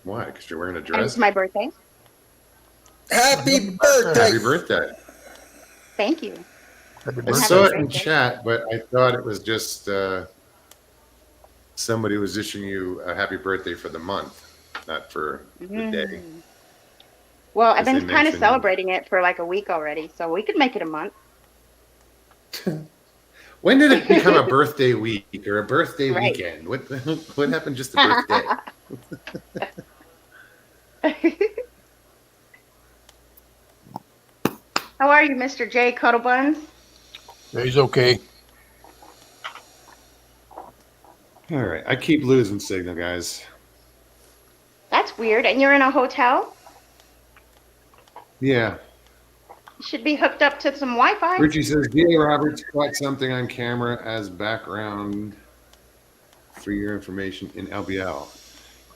Why? Because you're wearing a And dress? it's my birthday. Happy birthday. Happy birthday. Thank you. Happy I Happy saw it birthday. in birthday. chat, but I thought it was just somebody was wishing you a happy birthday for the month, not for the day. Mm. Well, I've As they been kind of mentioned. celebrating it for like a week already, so we could make it a month. When did it become a birthday week or a birthday Right. weekend? What happened just a birthday? How are you, Mr. J. Cuddlebuns? He's okay. All right. I keep losing signal, guys. That's weird. And you're in a hotel? Yeah. You should be hooked up to some Wi-Fi. Richie says D.A. Roberts caught something on camera as background for your information in LBL.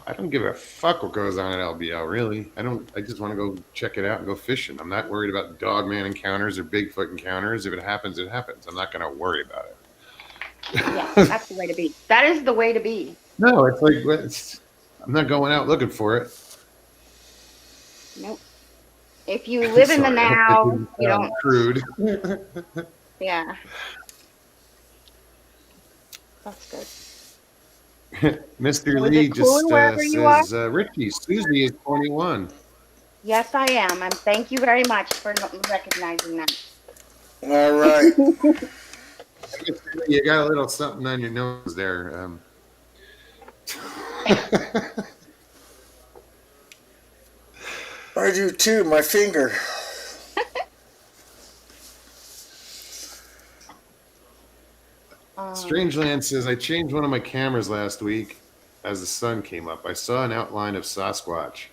I don't give a fuck what goes on at LBL, really. I just want to go check it out and go fishing. I'm not worried about dogman encounters or Bigfoot encounters. If it happens, it happens. I'm not going to worry about it. Yeah, that's the way to be. That is the way to be. No, it's like I'm not going out looking for it. Nope. If you live in the Sorry, I hope that now, didn't you sound don't. crude. Yeah. That's good. Mr. So is Lee it cooler just wherever you are? says, Richie, Susie is 21. Yes, I am. And thank you very much for recognizing that. All right. You got a little something on your nose there. I do too, my finger. Strangeland says, I changed one of my cameras last week as the sun came up. I saw an outline of Sasquatch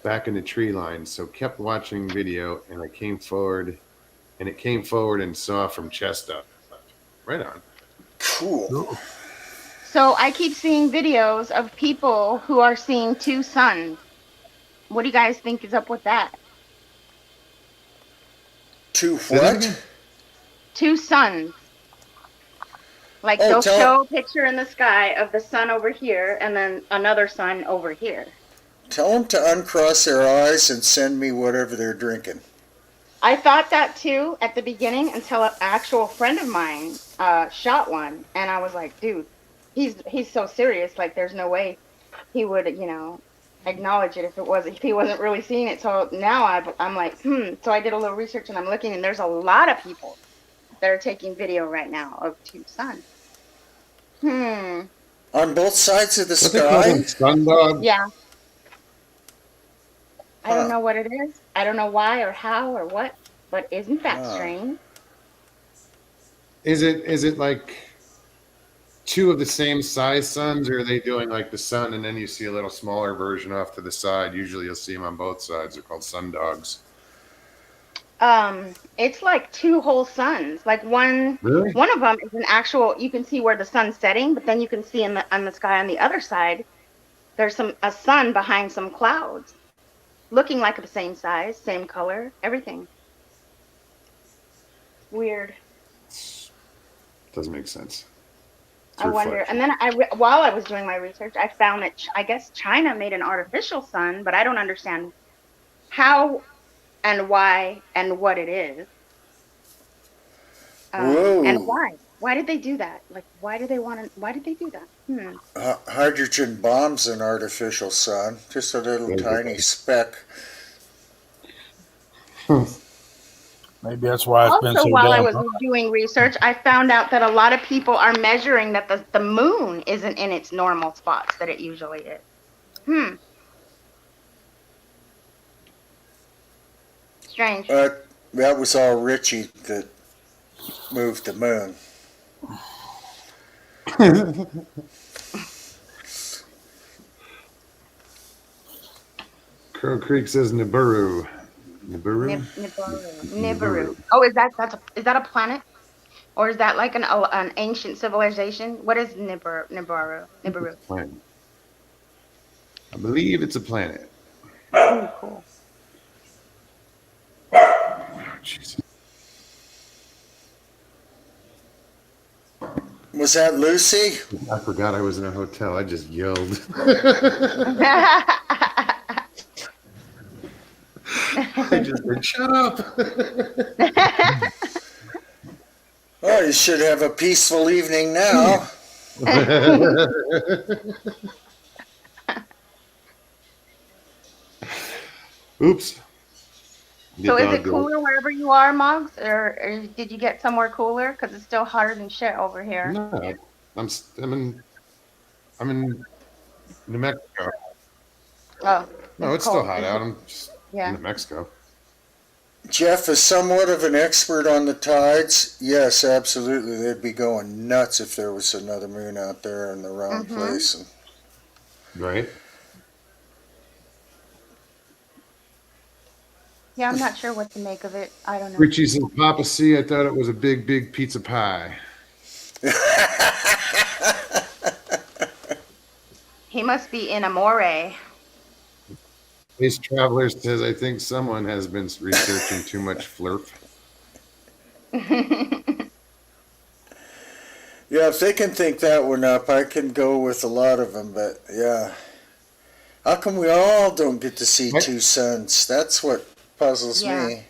back in the tree line, so kept watching video, and it came forward and saw from chest up. Right on. Cool. So I keep seeing videos of people who are seeing two suns. What do you guys think is up with that? Two Say that again? what? Two suns. Like Oh, they'll tell- show a picture in the sky of the sun over here and then another sun over here. Tell them to uncross their eyes and send me whatever they're drinking. I thought that too at the beginning until an actual friend of mine shot one, and I was like, dude, he's so serious. Like, there's no way he would, acknowledge it if he wasn't really seeing it. So now I'm like, So I did a little research and I'm looking, and there's a lot of people that are taking video right now of two suns. On both sides of the What they call sky? them? Sundog? Yeah. I don't Huh. know what it is. I don't know why or how or what, but isn't that strange? Is it like two of the same size suns, or are they doing like the sun and then you see a little smaller version off to the side? Usually you'll see them on both sides. They're called sundogs. It's like two whole suns. Like one Really? of them is an actual. You can see where the sun's setting, but then you can see on the sky on the other side, there's a sun behind some clouds, looking like the same size, same color, everything. Weird. Doesn't make sense. It's I wonder. reflection. And then while I was doing my research, I found that I guess China made an artificial sun, but I don't understand how and why and what it is. Whoa. And why? Why did they do that? Like, why did they do that? Hydrogen bomb's an artificial sun. Just a little tiny speck. Maybe that's why it's been Also, so while I damn was hot. doing research, I found out that a lot of people are measuring that the moon isn't in its normal spots that it usually is. Strange. That was all Richie that moved the moon. Crow Creek says Nibiru. Nibiru? Nibiru. Oh, is that a planet? Or is that like an ancient civilization? What is Nibiru? Planet. I believe it's a planet. Ooh, cool. Oh, Jesus. Was that Lucy? I forgot I was in a hotel. I just yelled. I just said, shut up. Oh, you should have a peaceful evening now. Oops. So is it cooler wherever you are, Mugs? Or did you get somewhere cooler? Because it's still hotter than shit over here. No, I'm in New Mexico. Oh. No, it's still hot out. I'm just in New Mexico. Jeff is somewhat of an expert on the tides. Yes, absolutely. They'd be going nuts if there was another moon out there in the wrong place. Right. Yeah, I'm not sure what to make of it. I don't know. Richie says, Papa C, I thought it was a big, big pizza pie. He must be in Amore. Space Traveler says, I think someone has been researching too much flurp. Yeah, if they can think that one up, I can go with a lot of them, but yeah. How come we all don't get to see two suns? That's what puzzles me.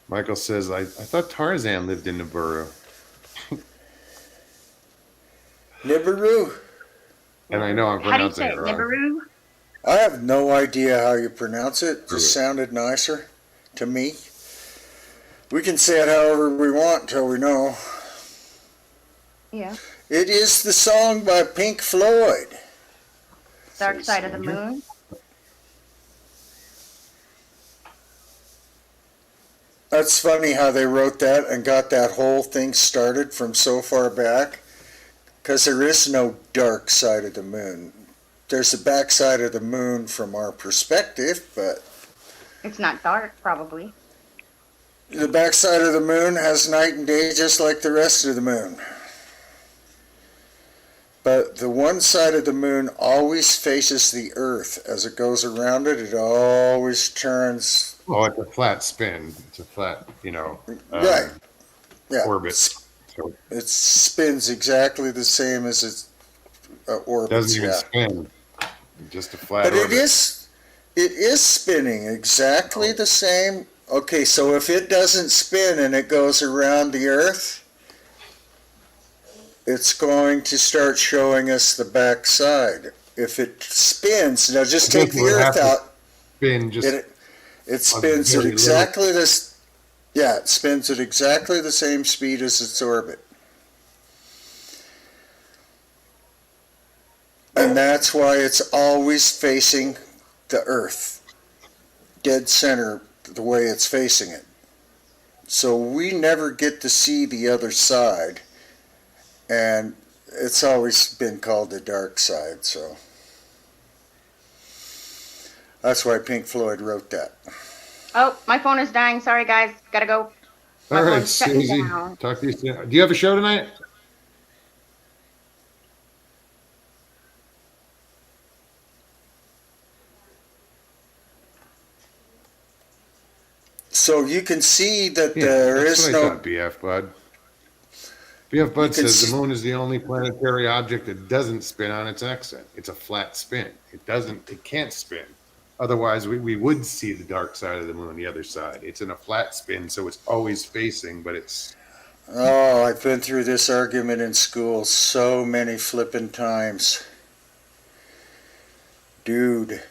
Michael says, I thought Tarzan lived in Nibiru. Nibiru? And I know I'm pronouncing it wrong. Nibiru? I have no idea how you pronounce it. It just sounded nicer to me. We can say it however we want until we know. Yeah. It is the song by Pink Floyd. Dark Side of the Moon. That's funny how they wrote that and got that whole thing started from so far back. Because there is no dark side of the moon. There's the back side of the moon from our perspective, but... It's not dark, probably. The back side of the moon has night and day just like the rest of the moon. But the one side of the moon always faces the Earth. As it goes around it, it always turns... Oh, it's a flat spin. It's a flat, right. Yeah. Orbit. So it spins exactly the same as its orbit. Doesn't even spin. Just a flat But orbit. it is spinning exactly the same. Okay, so if it doesn't spin and it goes around the Earth, it's going to start showing us the back side. If it spins, now just take the Earth out. It spins at exactly this. Yeah, it spins at exactly the same speed as its orbit. And that's why it's always facing the Earth. Dead center, the way it's facing it. So we never get to see the other side. And it's always been called the dark side, so. That's why Pink Floyd wrote that. Oh, my phone is dying. Sorry, guys. Gotta go. All right, Susie. Talk to you soon. Do you have a show tonight? So you can see that there is no... BF Bud. BF Bud says the moon is the only planetary object that doesn't spin on its axis. It's a flat spin. It can't spin. Otherwise, we would see the dark side of the moon, the other side. It's in a flat spin, so it's always facing, but it's... Oh, I've been through this argument in school so many flippin' times. Dude,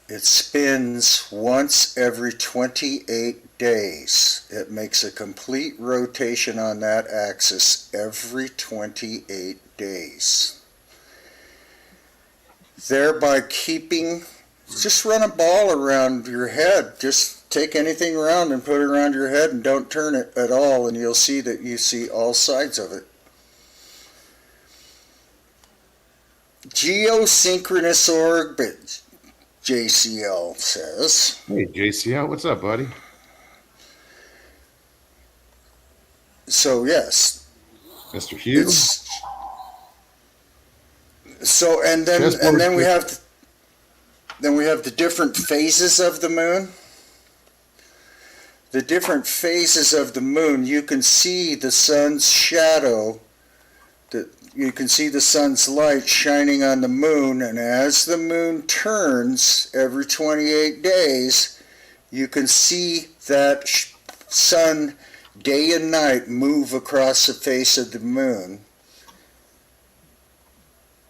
it spins once every 28 days. It makes a complete rotation on that axis every 28 days. Thereby keeping Just run a ball around your head. Just take anything around and put it around your head and don't turn it at all, and you'll see that you see all sides of it. Geosynchronous orbit, JCL says. Hey, JCL, what's up, buddy? So yes, Mr. Hughes. So and then we have the different phases of the moon. The different phases of the moon, you can see the sun's shadow, you can see the sun's light shining on the moon, and as the moon turns every 28 days, you can see that sun day and night move across the face of the moon.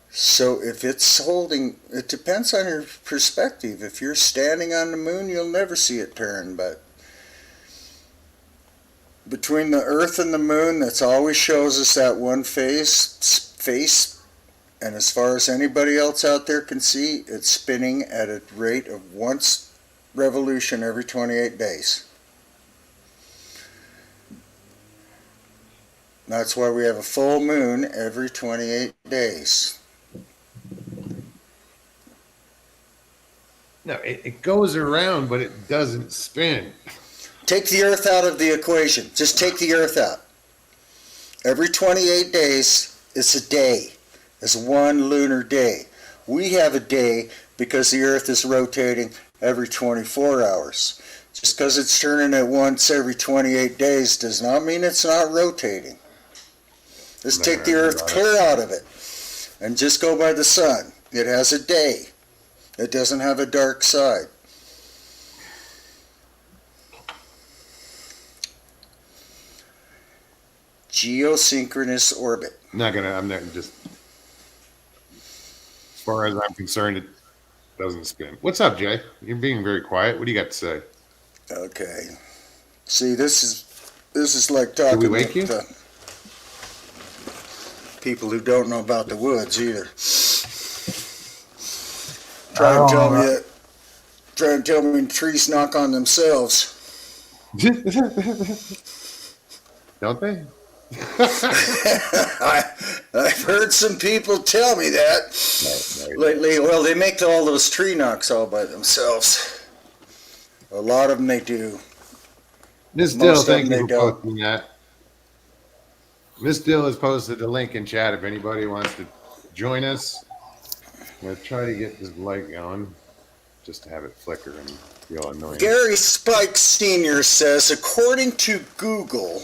So if it's holding, it depends on your perspective. If you're standing on the moon, you'll never see it turn, but between the Earth and the moon, that always shows us that one face, and as far as anybody else out there can see, it's spinning at a rate of once revolution every 28 days. That's why we have a full moon every 28 days. No, it goes around, but it doesn't spin. Take the Earth out of the equation. Just take the Earth out. Every 28 days is a day. It's one lunar day. We have a day because the Earth is rotating every 24 hours. Just because it's turning at once every 28 days does not mean it's not rotating. Just take the Earth clear out of it and just go by the sun. It has a day. It doesn't have a dark side. Geosynchronous orbit. I'm not just, as far as I'm concerned, it doesn't spin. What's up, Jay? You're being very quiet. What do you got to say? Okay. See, this is like talking Did we wake to you? the people who don't know about the woods either. Try and tell me trees knock on themselves. Don't they? I've heard some people tell me that lately. Well, they make all those tree knocks all by themselves. A lot of them they do. Miss Dill, Most of thank them you they for don't. posting that. Miss Dill has posted the link in chat if anybody wants to join us. I'm going to try to get this light going just to have it flicker and feel annoying. Gary Spike Sr. says, according to Google,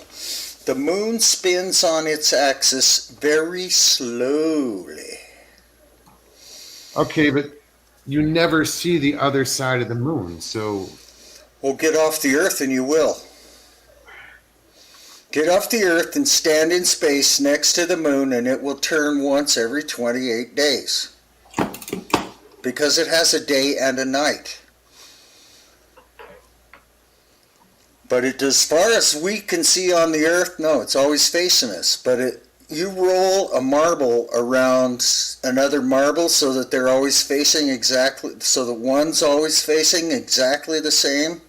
the moon spins on its axis very slowly. Okay, but you never see the other side of the moon, so... Well, get off the Earth and you will. Get off the Earth and stand in space next to the moon and it will turn once every 28 days. Because it has a day and a night. But as far as we can see on the Earth, no, it's always facing us. But you roll a marble around another marble so that they're always facing exactly, so that one's always facing exactly the same.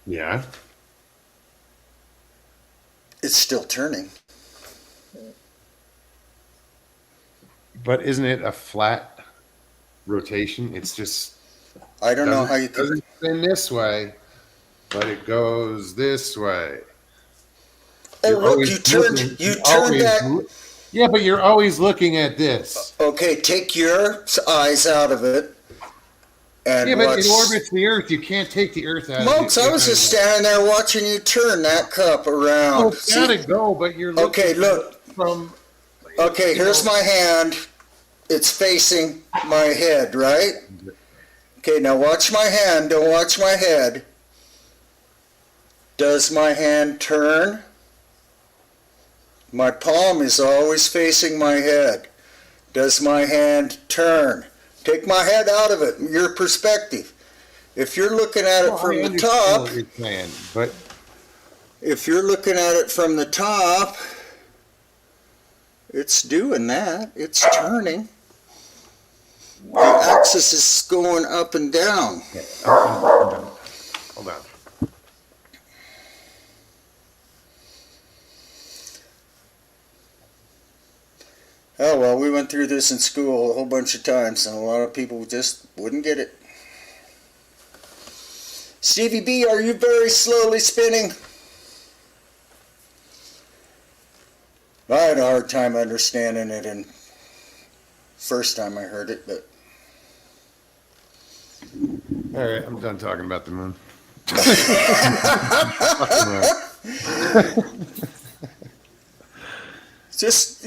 Yeah. It's still turning. But isn't it a flat rotation? It's just... I don't know how you It doesn't spin this way, but it goes this way. Oh, You're look, always you turned that. Yeah, but you're always looking at this. Okay, take your eyes out of it. And Yeah, but watch. it orbits the Earth. You can't take the Earth out Monks, of it. I was just standing there watching you turn that cup around. Oh, it's gotta go, but you're looking Okay, look. from... Okay, here's my hand. It's facing my head, right? Okay, now watch my hand. Don't watch my head. Does my hand turn? My palm is always facing my head. Does my hand turn? Take my head out of it, your perspective. If you're looking at it from the top, what you're saying, but... if you're looking at it from the top, It's doing that. It's turning. The axis is going up and down. Yeah. Hold on. Oh, well, we went through this in school a whole bunch of times, and a lot of people just wouldn't get it. Stevie B, are you very slowly spinning? I had a hard time understanding it and first time I heard it, but All right, I'm done talking about the moon. just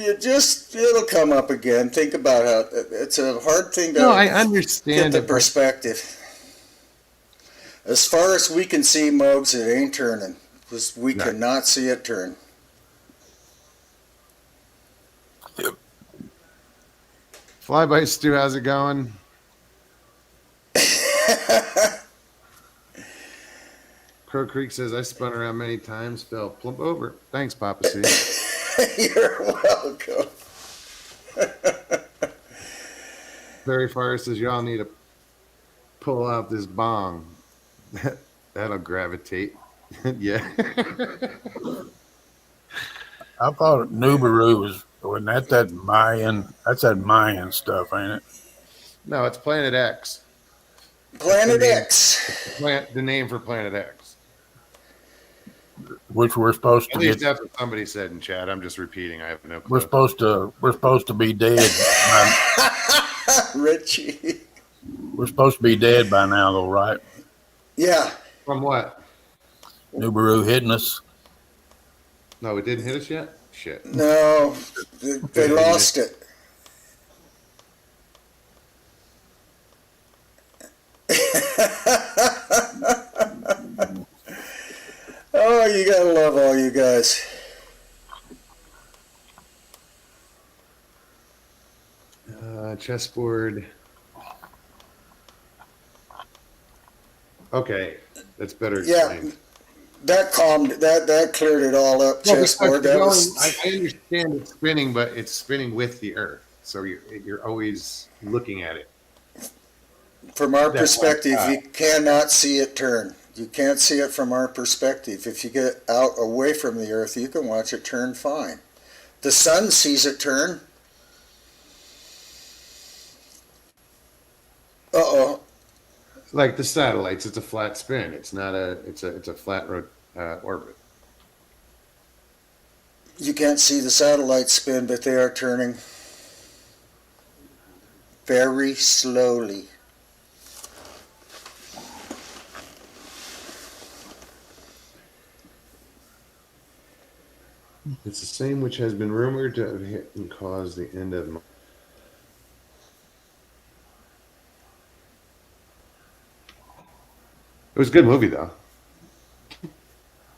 it'll come up again. Think about how it's a hard thing to No, I get understand the it, but perspective. As far as we can see, Mogs, it ain't turning. Because we No. cannot see it turn. Flyby Stu, how's it going? Crow Creek says I spun around many times, fell plump over. Thanks, Papa C. You're welcome. Barry Fire says y'all need to pull out this bong. That'll gravitate. Yeah. I thought Nubaru wasn't that Mayan? That's that Mayan stuff, ain't it? No, it's Planet X. Planet X. The name for Planet X. Which we're supposed At to least get. that's what somebody said in chat. I'm just repeating. I have no clue. We're supposed to be dead. Richie. We're supposed to be dead by now, though, right? Yeah. From what? Nubaru hitting us. No, it didn't hit us yet? Shit. No, they lost it. Oh, you gotta love all you guys. Chessboard. Okay, that's better Yeah, explained. that cleared it all up. Well, Chessboard. because That was I understand it's spinning, but it's spinning with the Earth, so you're always looking at it. from our that perspective. one You cannot see it turn. You can't see it from our perspective. If you get out away from the Earth, you can watch it turn fine. The sun sees it turn. Uh-oh. Like the satellites, it's a flat spin. It's not a. It's a flat orbit. You can't see the satellites spin, but they are turning very slowly. It's the same which has been rumored to have hit and caused the end of. It was a good movie though.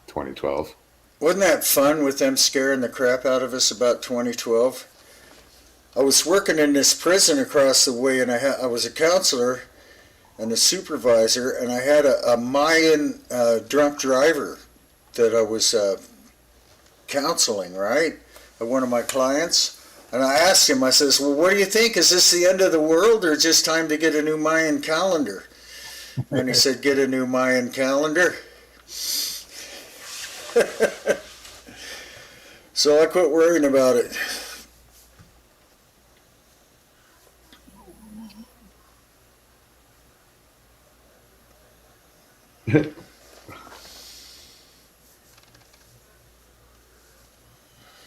2012. Wasn't that fun with them scaring the crap out of us about 2012? I was working in this prison across the way, and I was a counselor and a supervisor, and I had a Mayan drunk driver that I was counseling, right? Of one of my clients. And I asked him, I says, well, what do you think? Is this the end of the world or just time to get a new Mayan calendar? And he said, get a new Mayan calendar. So I quit worrying about it.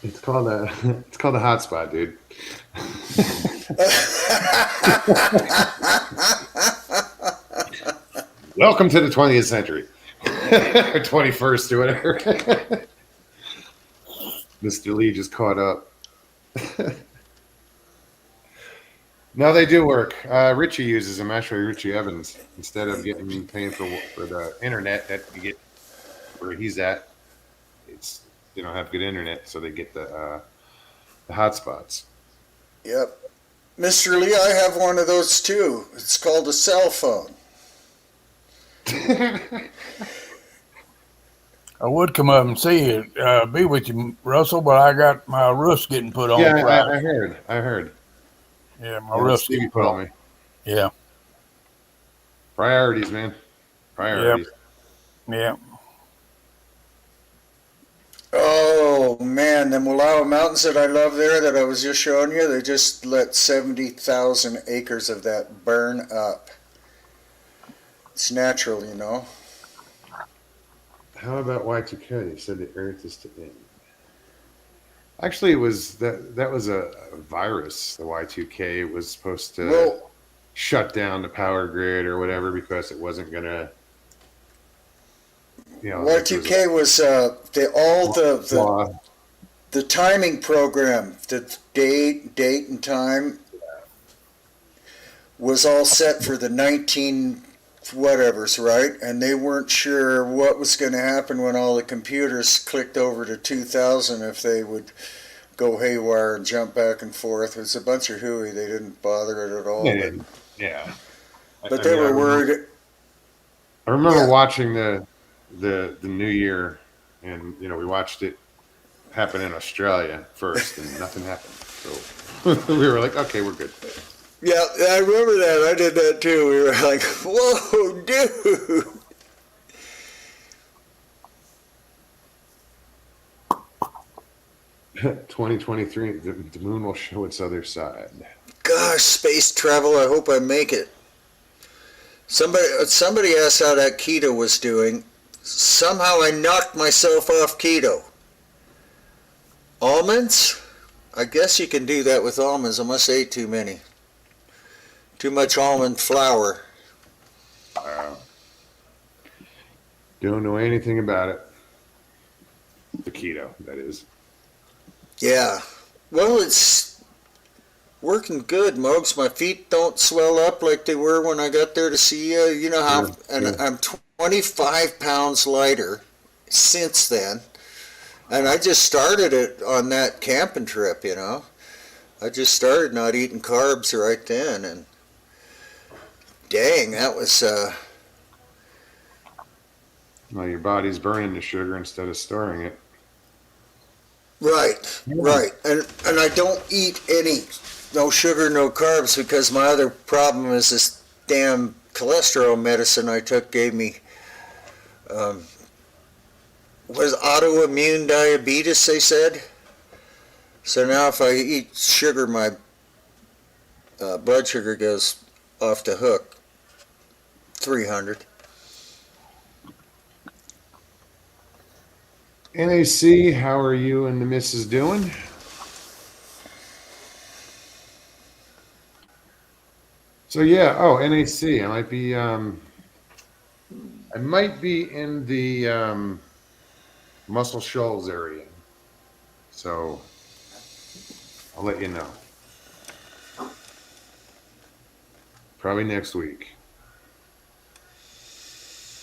It's called a hotspot, dude. Welcome to the 20th century, or 21st, or whatever. Mr. Lee just caught up. No, they do work. Richie uses them. Actually, Richie Evans, instead of paying for the internet that you get where he's at, it's they don't have good internet, so they get the hotspots. Yep. Mr. Lee, I have one of those too. It's called a cell phone. I would come up and see you, be with you, Russell, but I got my roof's getting put on Yeah, Friday. I heard. I heard. Yeah, my Yeah, roof's Stevie getting put told on. me. Yeah, Priorities, man. yeah, Priorities. yeah. Oh man, the Malawi Mountains that I love there that I was just showing you, they just let 70,000 acres of that burn up. It's natural, you know. How about Y2K? They said the Earth is to end. Actually, it was that was a virus. The Y2K was supposed to Well, shut down the power grid or whatever because it wasn't gonna, like there was a Y2K was the all the flaw. the timing program, the date and time was all set for the 19 whatevers, right? And they weren't sure what was going to happen when all the computers clicked over to 2000 if they would go haywire and jump back and forth. It was a bunch of hooey. They didn't bother it at all. They But, didn't. Yeah. but they were worried. I remember Yeah. watching the New Year, and we watched it happen in Australia first, and nothing happened. So we were like, okay, we're good. Yeah, I remember that. I did that too. We were like, whoa, dude. "2023, the moon will show its other side." Gosh, space travel. I hope I make it. Somebody asked how that keto was doing. Somehow I knocked myself off keto. Almonds? I guess you can do that with almonds. I must ate too many. Too much almond flour. Don't know anything about it. The keto, that is. Yeah. Well, it's working good, Mogs. My feet don't swell up like they were when I got there to see you. You know how, and I'm 25 pounds lighter since then. And I just started it on that camping trip, you know. I just started not eating carbs right then, and dang, that was, Well, your body's burning the sugar instead of storing it. right, right. And I don't eat no sugar, no carbs, because my other problem is this damn cholesterol medicine I took gave me, was autoimmune diabetes, they said. So now if I eat sugar, my blood sugar goes off the hook. 300. NAC, how are you and the missus doing? So yeah, NAC. I might be in the Muscle Shoals area. So I'll let you know. Probably next week.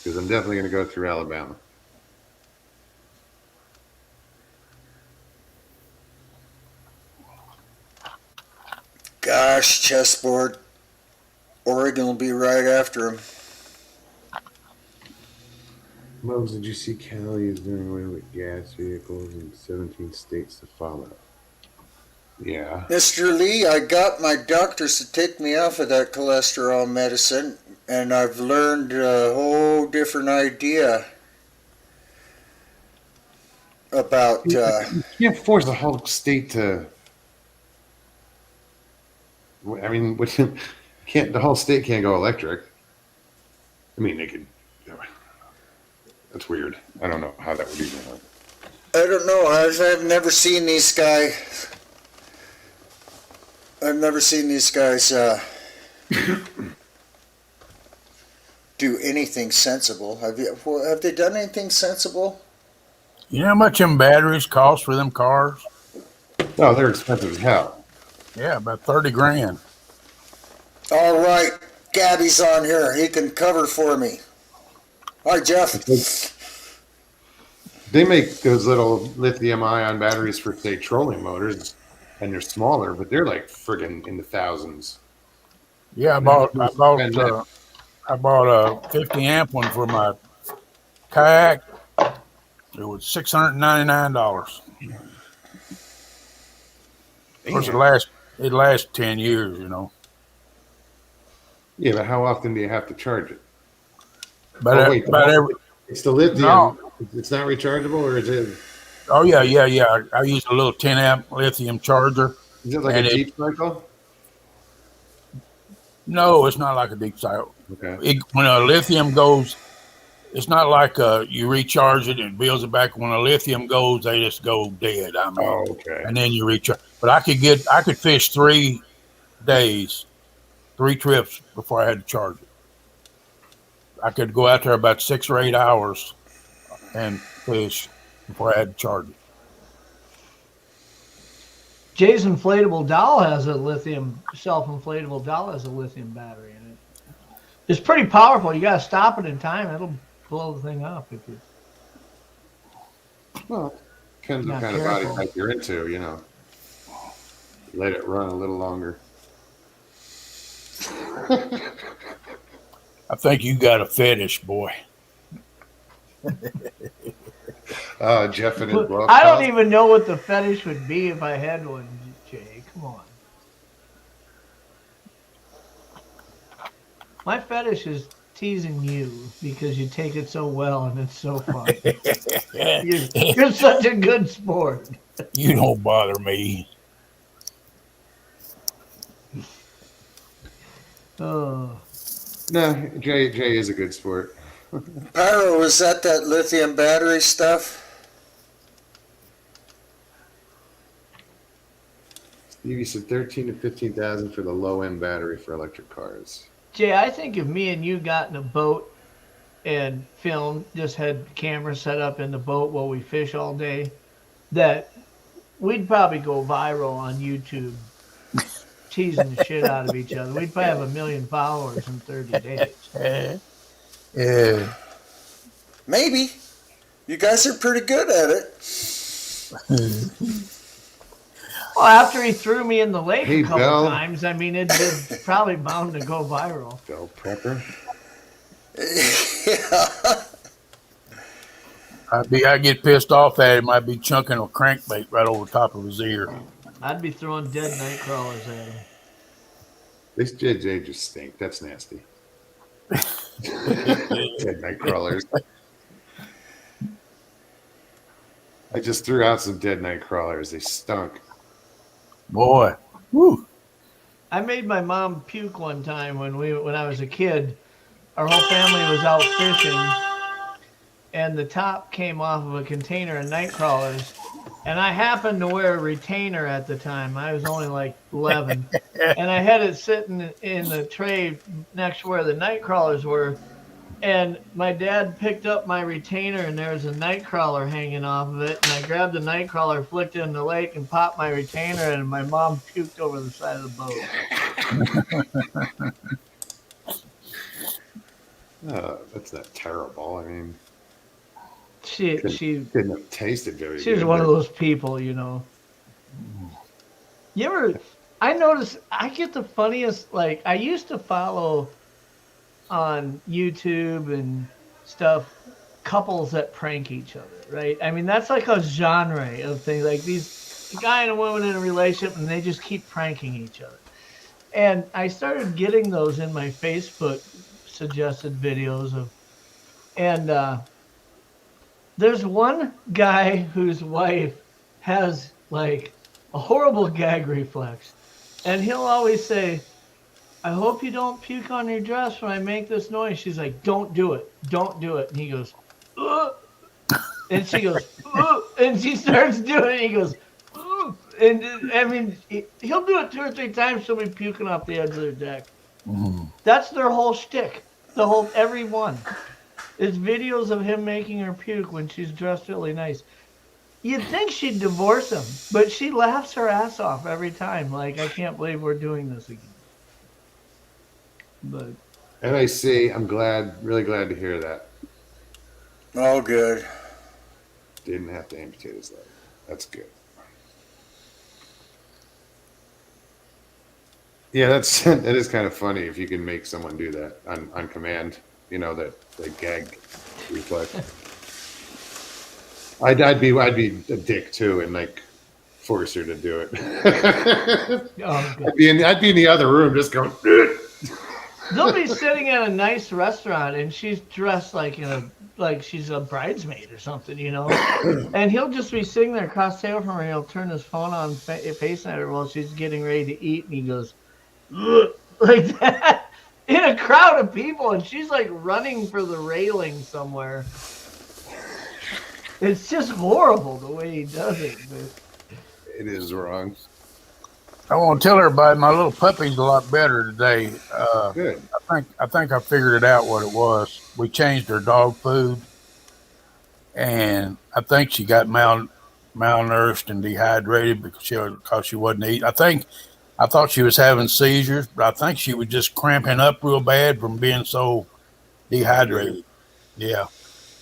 Because I'm definitely going to go through Alabama. Gosh, chessboard. Oregon will be right after him. Moses, did you see Cali is doing away with gas vehicles in 17 states to follow? Yeah. Mr. Lee, I got my doctors to take me off of that cholesterol medicine, and I've learned a whole different idea about. You can't force the whole state to. I mean, the whole state can't go electric. I mean, they could. That's weird. I don't know how that would even work. I don't know. I've never seen these guys. I've never seen these guys do anything sensible. Have they done anything sensible? You know how much them batteries cost for them cars? No, they're expensive as hell. Yeah, about 30 grand. All right, Gabby's on here. He can cover for me. Hi, Jeff. They make those little lithium-ion batteries for, say, trolling motors, and they're smaller, but they're like friggin' in the thousands. Yeah, I bought a 50 amp one for my kayak. It was $699. Of course, Damn. it lasts 10 years, you know. Yeah, but how often do you have to charge it? But Oh wait, about every it's the no, lithium. It's not rechargeable, or oh yeah. I use a little 10 amp lithium charger, is it like a and it deep cycle? no, it's not like a deep cycle. Okay. When a lithium goes, it's not like you recharge it and builds it back. When a lithium goes, they just go dead. I mean, Oh, okay. and then you recharge. But I could fish 3 days, 3 trips before I had to charge it. I could go out there about 6 or 8 hours and fish before I had to charge it. Jay's inflatable doll has a lithium, self-inflatable doll has a lithium battery in it. It's pretty powerful. You got to stop it in time. It'll blow the thing up if you. Well, depends what Not kind of body careful. type you're into, Let it run a little longer. I think you got a fetish, boy. Jeff and his glove I don't top. even know what the fetish would be if I had one, Jay. Come on. My fetish is teasing you because you take it so well and it's so fun. You're such a good sport. You don't bother me. Oh. No, Jay is a good sport. Pyro, was that lithium battery stuff? Stevie said 13 to 15,000 for the low end battery for electric cars. Jay, I think if me and you got in a boat and filmed, just had cameras set up in the boat while we fish all day, that we'd probably go viral on YouTube teasing the shit out of each other. We'd probably have 1 million followers in 30 days. Yeah. Maybe. You guys are pretty good at it. Well, after he threw me in the lake Hey, a couple Belle. times, I mean, it's probably bound to go viral. Bell Prepper. Yeah. I get pissed off at him. I'd be chunking a crankbait right over top of his ear. I'd be throwing dead night crawlers at him. This JJ just stink. That's nasty. Dead night crawlers. I just threw out some dead night crawlers. They stunk. Boy. Woo. I made my mom puke one time when I was a kid. Our whole family was out fishing, and the top came off of a container of night crawlers. And I happened to wear a retainer at the time. I was only like 11. And I had it sitting in the tray next to where the night crawlers were. And my dad picked up my retainer, and there was a night crawler hanging off of it. And I grabbed the night crawler, flicked it in the lake, and popped my retainer, and my mom puked over the side of the boat. That's not terrible. I mean, She didn't have tasted very She was good. one of those people, You ever? I notice I get the funniest. Like I used to follow on YouTube and stuff couples that prank each other, right? I mean that's like a genre of things. Like a guy and a woman in a relationship, and they just keep pranking each other. And I started getting those in my Facebook suggested videos of, and there's one guy whose wife has like a horrible gag reflex, and he'll always say, "I hope you don't puke on your dress when I make this noise." She's like, "Don't do it, don't do it." And he goes, "Ugh." And she goes, "Ugh." And she starts doing it. And he goes, "Ugh." And I mean, he'll do it 2 or 3 times. She'll be puking off the edge of their deck. Mm-hmm. That's their whole shtick. Every one. It's videos of him making her puke when she's dressed really nice. You'd think she'd divorce him, but she laughs her ass off every time. Like, I can't believe we're doing this again. But NIC, I'm really glad to hear that. Oh, good. Didn't have to amputate his leg. That's good. Yeah, that is kind of funny if you can make someone do that on command. That gag reflex. I'd be a dick too, and like force her to do it. Oh, good. I'd be in the other room just going. "Ugh." They'll be sitting at a nice restaurant and she's dressed like she's a bridesmaid or something, and he'll just be sitting there across the table from her. And he'll turn his phone on, facing at her while she's getting ready to eat, and he goes, "Ugh," like that in a crowd of people, and she's like running for the railing somewhere. It's just horrible the way he does it. But It is wrong. I want to tell everybody my little puppy's a lot better today. Good. I think I figured it out what it was. We changed her dog food, and I think she got malnourished and dehydrated because she wasn't eating. I thought she was having seizures, but I think she was just cramping up real bad from being so dehydrated. Yeah.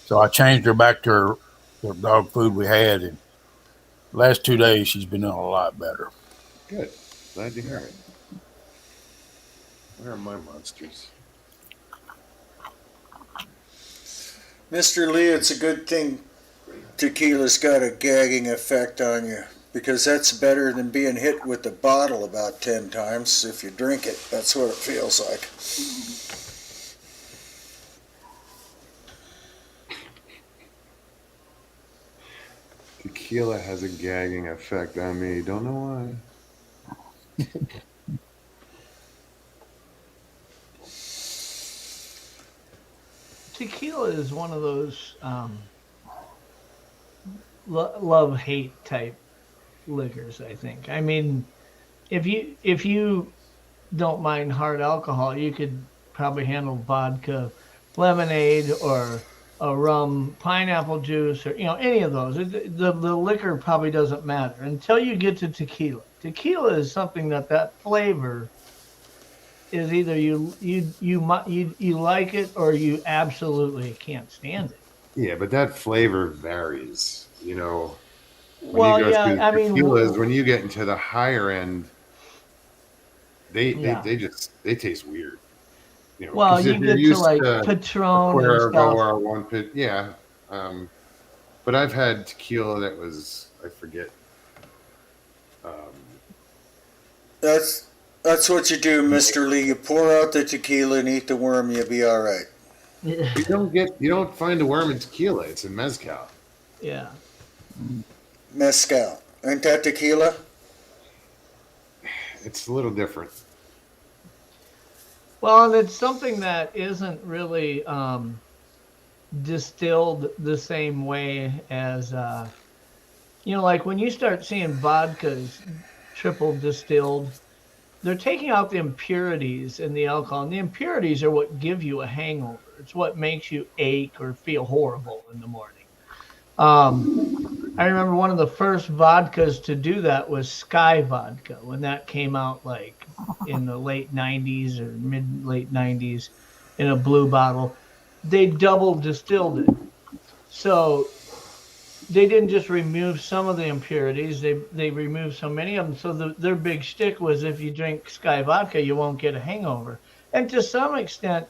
So I changed her back to the dog food we had, and the last 2 days she's been doing a lot better. Good. Glad to hear it. Where are my monsters? Mr. Lee, it's a good thing tequila's got a gagging effect on you, because that's better than being hit with the bottle about 10 times. If you drink it, that's what it feels like. Tequila has a gagging effect on me. Don't know why. tequila is one of those love-hate type liquors, I think. I mean, if you don't mind hard alcohol, you could probably handle vodka, lemonade, or a rum pineapple juice, or any of those. The liquor probably doesn't matter until you get to tequila. Tequila is something that flavor is either you like it or you absolutely can't stand it. Yeah, but that flavor varies. Well, you go yeah, through the I mean, tequilas, when you get into the higher end, Yeah. they taste weird. well, 'Cause you if you're get to used like to Patron and Cuervo stuff. or one pit, yeah. But I've had tequila that was, I forget. Um, That's what you do, Mr. Lee. You pour out the tequila and eat the worm, you'll be all right. you don't find a worm in tequila. It's in mezcal. Yeah. Mezcal. Ain't that tequila? It's a little different. Well, and it's something that isn't really distilled the same way as like when you start seeing vodkas triple distilled, they're taking out the impurities in the alcohol, and the impurities are what give you a hangover. It's what makes you ache or feel horrible in the morning. I remember one of the first vodkas to do that was Sky Vodka when that came out, like in the late 90s or late 90s, in a blue bottle. They double distilled it. So they didn't just remove some of the impurities, they removed so many of them. So their big shtick was, if you drink Sky Vodka, you won't get a hangover. And to some extent,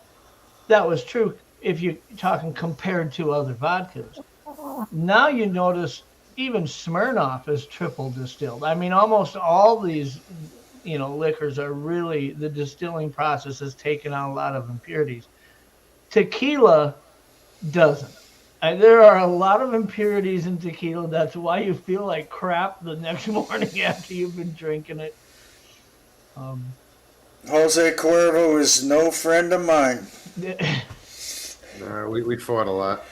that was true if you're talking compared to other vodkas. Now you notice even Smirnoff is triple distilled. I mean, almost all these, liquors are really, the distilling process has taken out a lot of impurities. Tequila doesn't. There are a lot of impurities in tequila. That's why you feel like crap the next morning after you've been drinking it. Jose Cuervo is no friend of mine. We fought a lot.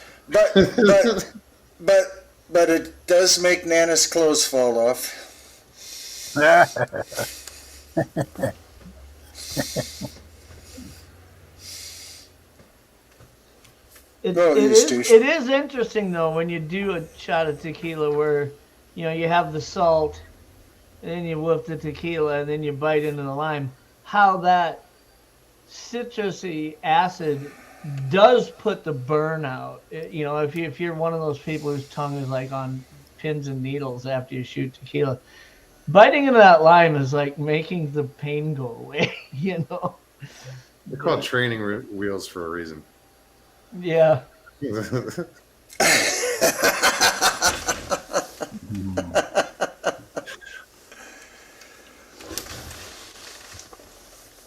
But it does make Nana's clothes fall off. It No, you, is Steve. it is interesting though when you do a shot of tequila where you have the salt and then you whip the tequila and then you bite into the lime, how that citrusy acid does put the burn out. If you're one of those people whose tongue is like on pins and needles after you shoot tequila, biting into that lime is like making the pain go away. They're called training wheels for a reason. Yeah.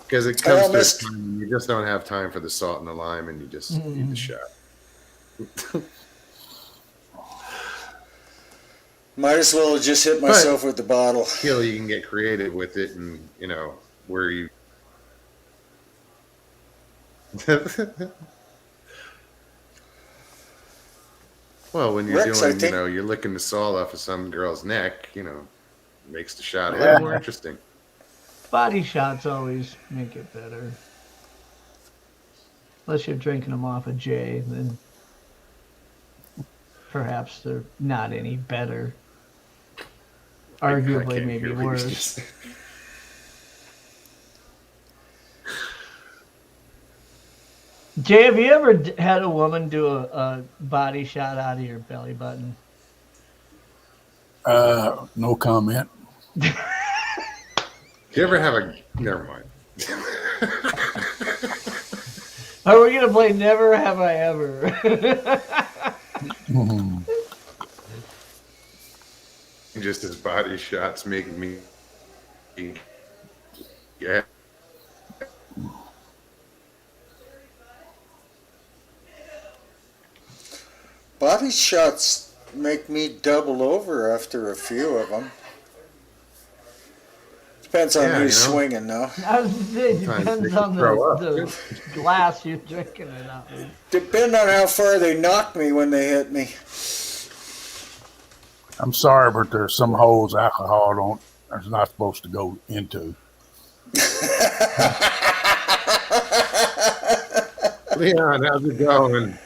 Because it I comes to a almost time you just don't have time for the salt and the lime, and you just need the shot. might as well have just hit myself with the bottle. Still, you can get creative with it, and where you. Well, when you're Rex, I doing, think you're licking the salt off of some girl's neck, makes the shot a Yeah. little more interesting. Body shots always make it better. Unless you're drinking them off a J, then perhaps they're not any better. I Arguably, can't maybe hear what you worse. just said. Jay, have you ever had a woman do a body shot out of your belly button? No comment. Do you ever have a? Never mind. Are we gonna play Never Have I Ever? Just his body shots making me. Yeah. body shots make me double over after a few of them. Depends on who's swinging, though. I was gonna say, depends on the glass you're drinking it out of. Depend on how far they knock me when they hit me. I'm sorry, but there's some holes alcohol is not supposed to go into. Leon, how's it going?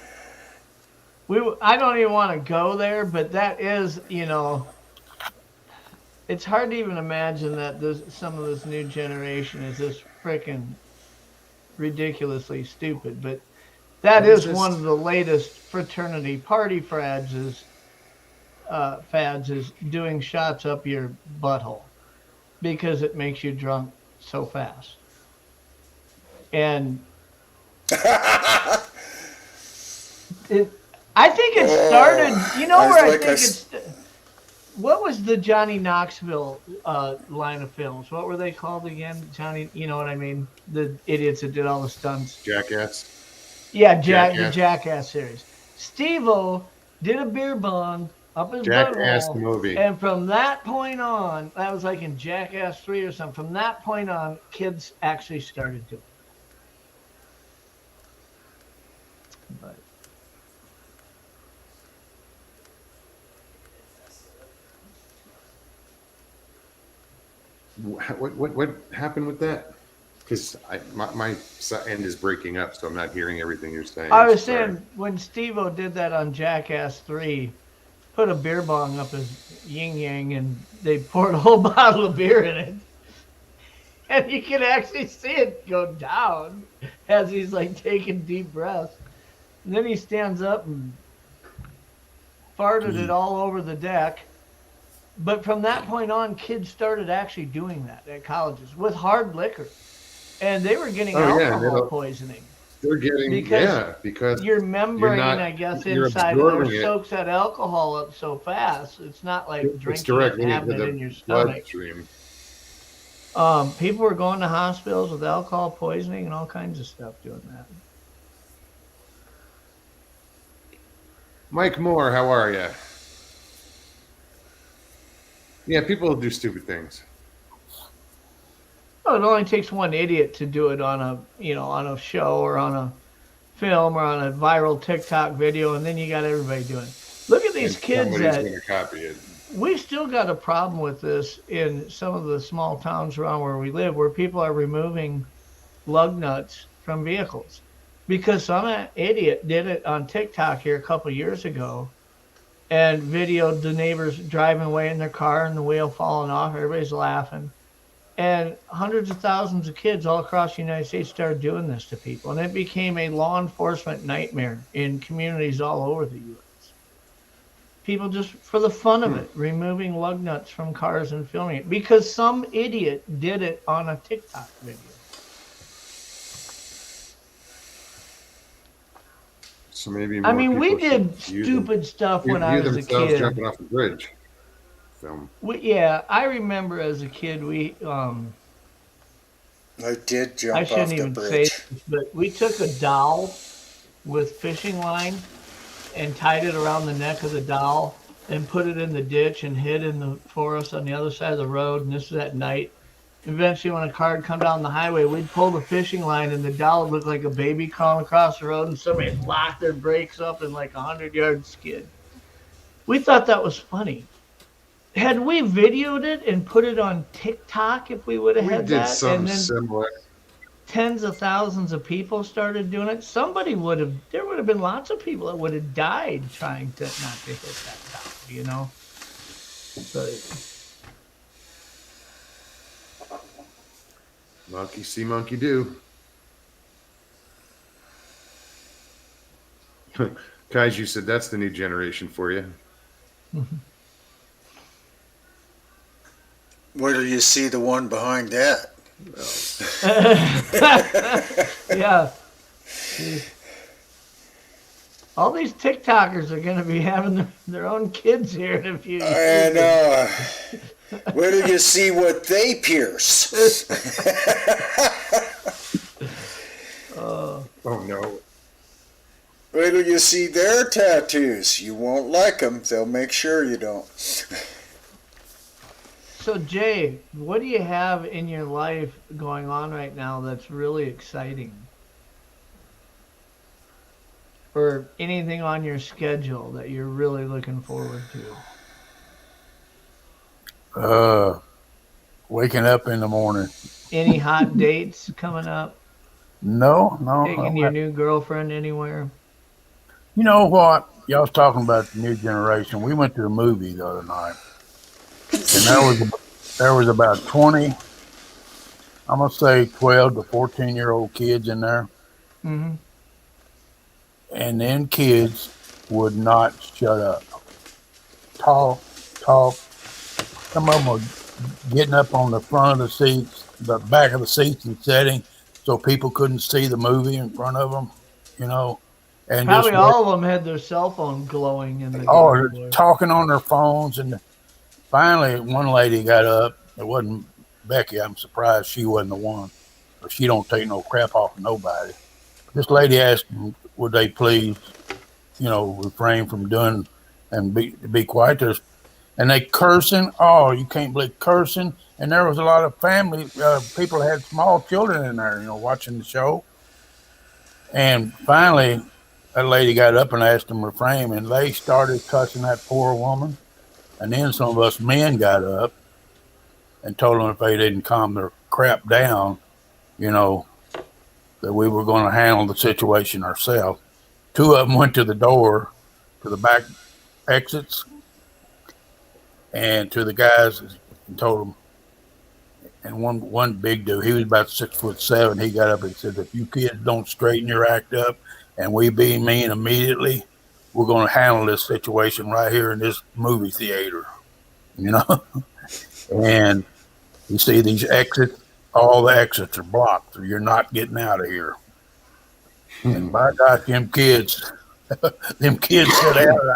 I don't even want to go there, but that is, it's hard to even imagine that some of this new generation is this freaking ridiculously stupid. But that is one of the latest fraternity party fads is doing shots up your butthole because it makes you drunk so fast. And I think it started, what was the Johnny Knoxville line of films? What were they called again? Johnny, you know what I mean? The idiots that did all the stunts. Jackass. Yeah, the Jackass series. Steve-O did a beer bong up his Jackass butthole. movie. And from that point on, that was like in Jackass 3 or something. From that point on, kids actually started doing it. But What happened with that? Because my end is breaking up, so I'm not hearing everything you're saying. I was saying when Steve-O did that on Jackass 3, put a beer bong up his yin yang and they poured a whole bottle of beer in it. And you can actually see it go down as he's like taking deep breaths. And then he stands up and farted it all over the deck. But from that point on, kids started actually doing that at colleges with hard liquor. And they were getting alcohol poisoning. They're getting, because your membrane, I guess, inside there soaks that alcohol up so fast. It's not like drinking it and having it in your stomach. People were going to hospitals with alcohol poisoning and all kinds of stuff doing that. Mike Moore, how are you? Yeah, people do stupid things. Oh, it only takes one idiot to do it on a show or on a film or on a viral TikTok video, and then you got everybody doing it. Look at these kids that going to copy it. We've still got a problem with this in some of the small towns around where we live, where people are removing lug nuts from vehicles because some idiot did it on TikTok here a couple years ago and videoed the neighbors driving away in their car and the wheel falling off. Everybody's laughing. And hundreds of thousands of kids all across the United States started doing this to people. And it became a law enforcement nightmare in communities all over the U.S. People just, for the fun of it, removing lug nuts from cars and filming it because some idiot did it on a TikTok video. So maybe we did stupid stuff when I was a kid. Jumping off the bridge. film. Yeah, I remember as a kid I did I jump shouldn't off the even say bridge. this, but we took a doll with fishing line and tied it around the neck of the doll and put it in the ditch and hid in the forest on the other side of the road. And this was at night. Eventually, when a car would come down the highway, we'd pull the fishing line and the doll would look like a baby crawling across the road, and somebody locked their brakes up in like 100-yard skid. We thought that was funny. Had we videoed it and put it on TikTok if we would have We had did that, and something then similar. tens of thousands of people started doing it, there would have been lots of people that would have died trying to not to hit that doll, you know? But Monkey see, monkey do. Kaiju said that's the new generation for you. Where do you see the one behind that? yeah. All these TikTokers are going to be having their own kids here in a few years. And where do you see what they pierce? Oh no. Where do you see their tattoos? You won't like them. They'll make sure you don't. So, Jay, what do you have in your life going on right now that's really exciting? Or anything on your schedule that you're really looking forward to? Waking up in the morning. Any hot dates coming up? No. Taking your new girlfriend anywhere? You know what? Y'all was talking about the new generation. We went to a movie the other night, and there was about 20, I'm gonna say 12 to 14-year-old kids in there, Mm-hmm. and then kids would not shut up. Talk. Some of them were getting up on the front of the seats, the back of the seats, and sitting so people couldn't see the movie in front of them. You know. And Probably just all of them had their cell phone glowing in the they're dark. talking on their phones. And finally, one lady got up. It wasn't Becky. I'm surprised she wasn't the one. But she don't take no crap off of nobody. This lady asked them, would they please, refrain from doing and be quiet. And they cursing. Oh, you can't believe cursing. And there was a lot of family, people that had small children in there, watching the show. And finally, that lady got up and asked them to refrain, and they started cussing that poor woman. And then some of us men got up and told them if they didn't calm their crap down, that we were going to handle the situation ourselves. Two of them went to the door, to the back exits, and to the guys and told them. And one big dude, he was about 6'7". He got up and said, "If you kids don't straighten your act up, and we be mean immediately, we're going to handle this situation right here in this movie theater." And you see these exits, all the exits are blocked, so you're not getting out of here. And by gosh, them kids said, "I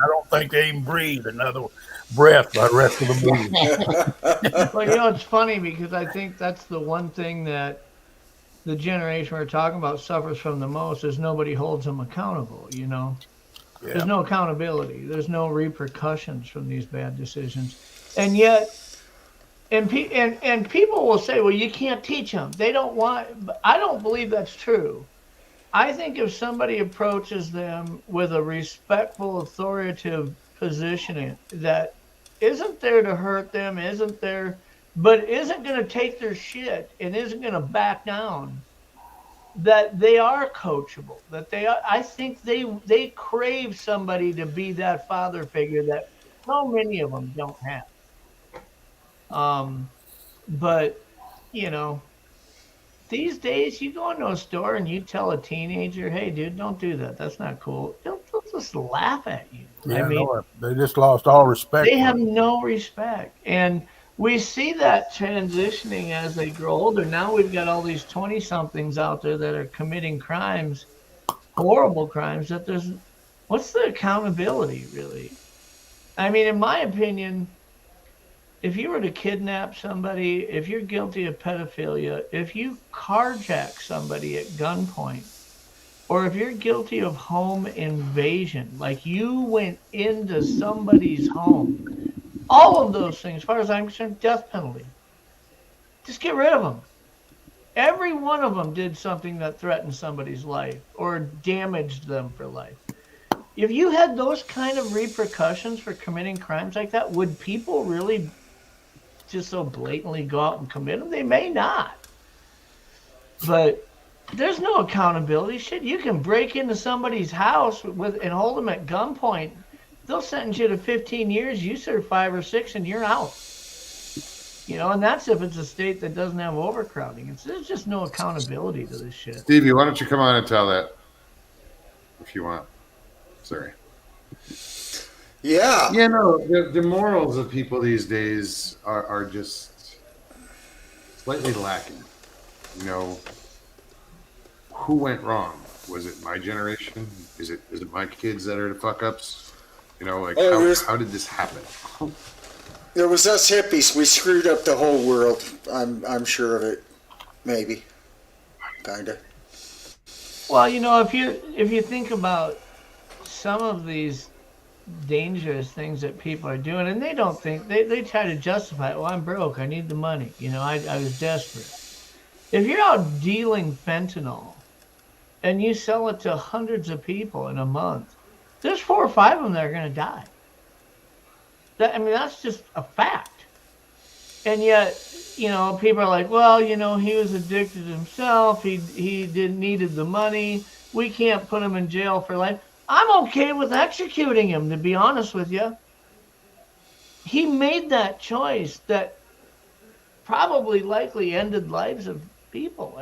don't think they even breathe another breath by the rest of the movie." Well, it's funny because I think that's the one thing that the generation we're talking about suffers from the most is nobody holds them accountable, Yeah. There's no accountability. There's no repercussions from these bad decisions. And yet, and people will say, well, you can't teach them. They don't want, but I don't believe that's true. I think if somebody approaches them with a respectful, authoritative positioning that isn't there to hurt them, but isn't going to take their shit and isn't going to back down, that they are coachable, I think they crave somebody to be that father figure that so many of them don't have. But, you know, these days, you go into a store and you tell a teenager, "Hey, dude, don't do that. That's not cool." They'll just laugh at you. Yeah, they just lost all respect. They have no respect. And we see that transitioning as they grow older. Now we've got all these 20-somethings out there that are committing crimes, horrible crimes, what's the accountability, really? I mean, in my opinion, if you were to kidnap somebody, if you're guilty of pedophilia, if you carjack somebody at gunpoint, or if you're guilty of home invasion, like you went into somebody's home, all of those things, as far as I'm concerned, death penalty. Just get rid of them. Every one of them did something that threatened somebody's life or damaged them for life. If you had those kind of repercussions for committing crimes like that, would people really just so blatantly go out and commit them? They may not. But there's no accountability. Shit, you can break into somebody's house and hold them at gunpoint. They'll sentence you to 15 years. You serve 5 or 6, and you're out. And that's if it's a state that doesn't have overcrowding. There's just no accountability to this shit. Stevie, why don't you come on and tell that if you want? Sorry. Yeah. Yeah, no, the morals of people these days are just slightly lacking. Who went wrong? Was it my generation? Is it my kids that are the fuck ups? How did this happen? It was us hippies. We screwed up the whole world. I'm sure of it. Maybe. Kinda. Well, if you think about some of these dangerous things that people are doing, and they don't think they try to justify it. Well, I'm broke. I need the money. I was desperate. If you're out dealing fentanyl and you sell it to hundreds of people in a month, there's 4 or 5 of them that are going to die. That's just a fact. And yet, people are like, well, he was addicted himself. He needed the money. We can't put him in jail for life. I'm okay with executing him, to be honest with you. He made that choice that probably likely ended lives of people.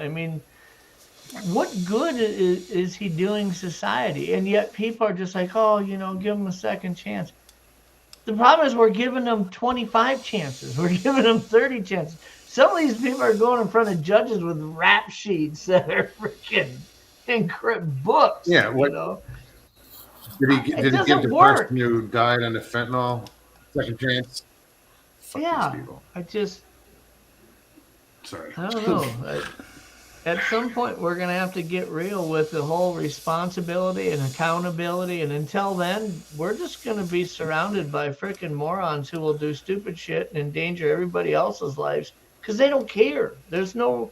What good is he doing society? And yet people are just like, oh, give him a second chance. The problem is we're giving them 25 chances. We're giving them 30 chances. Some of these people are going in front of judges with rap sheets that are freaking encrypt books. Yeah, Did he give the work. person who died on the fentanyl second chance? Fuck Yeah, these people. Sorry. I don't know. At some point, we're going to have to get real with the whole responsibility and accountability. And until then, we're just going to be surrounded by freaking morons who will do stupid shit and endanger everybody else's lives because they don't care. There's no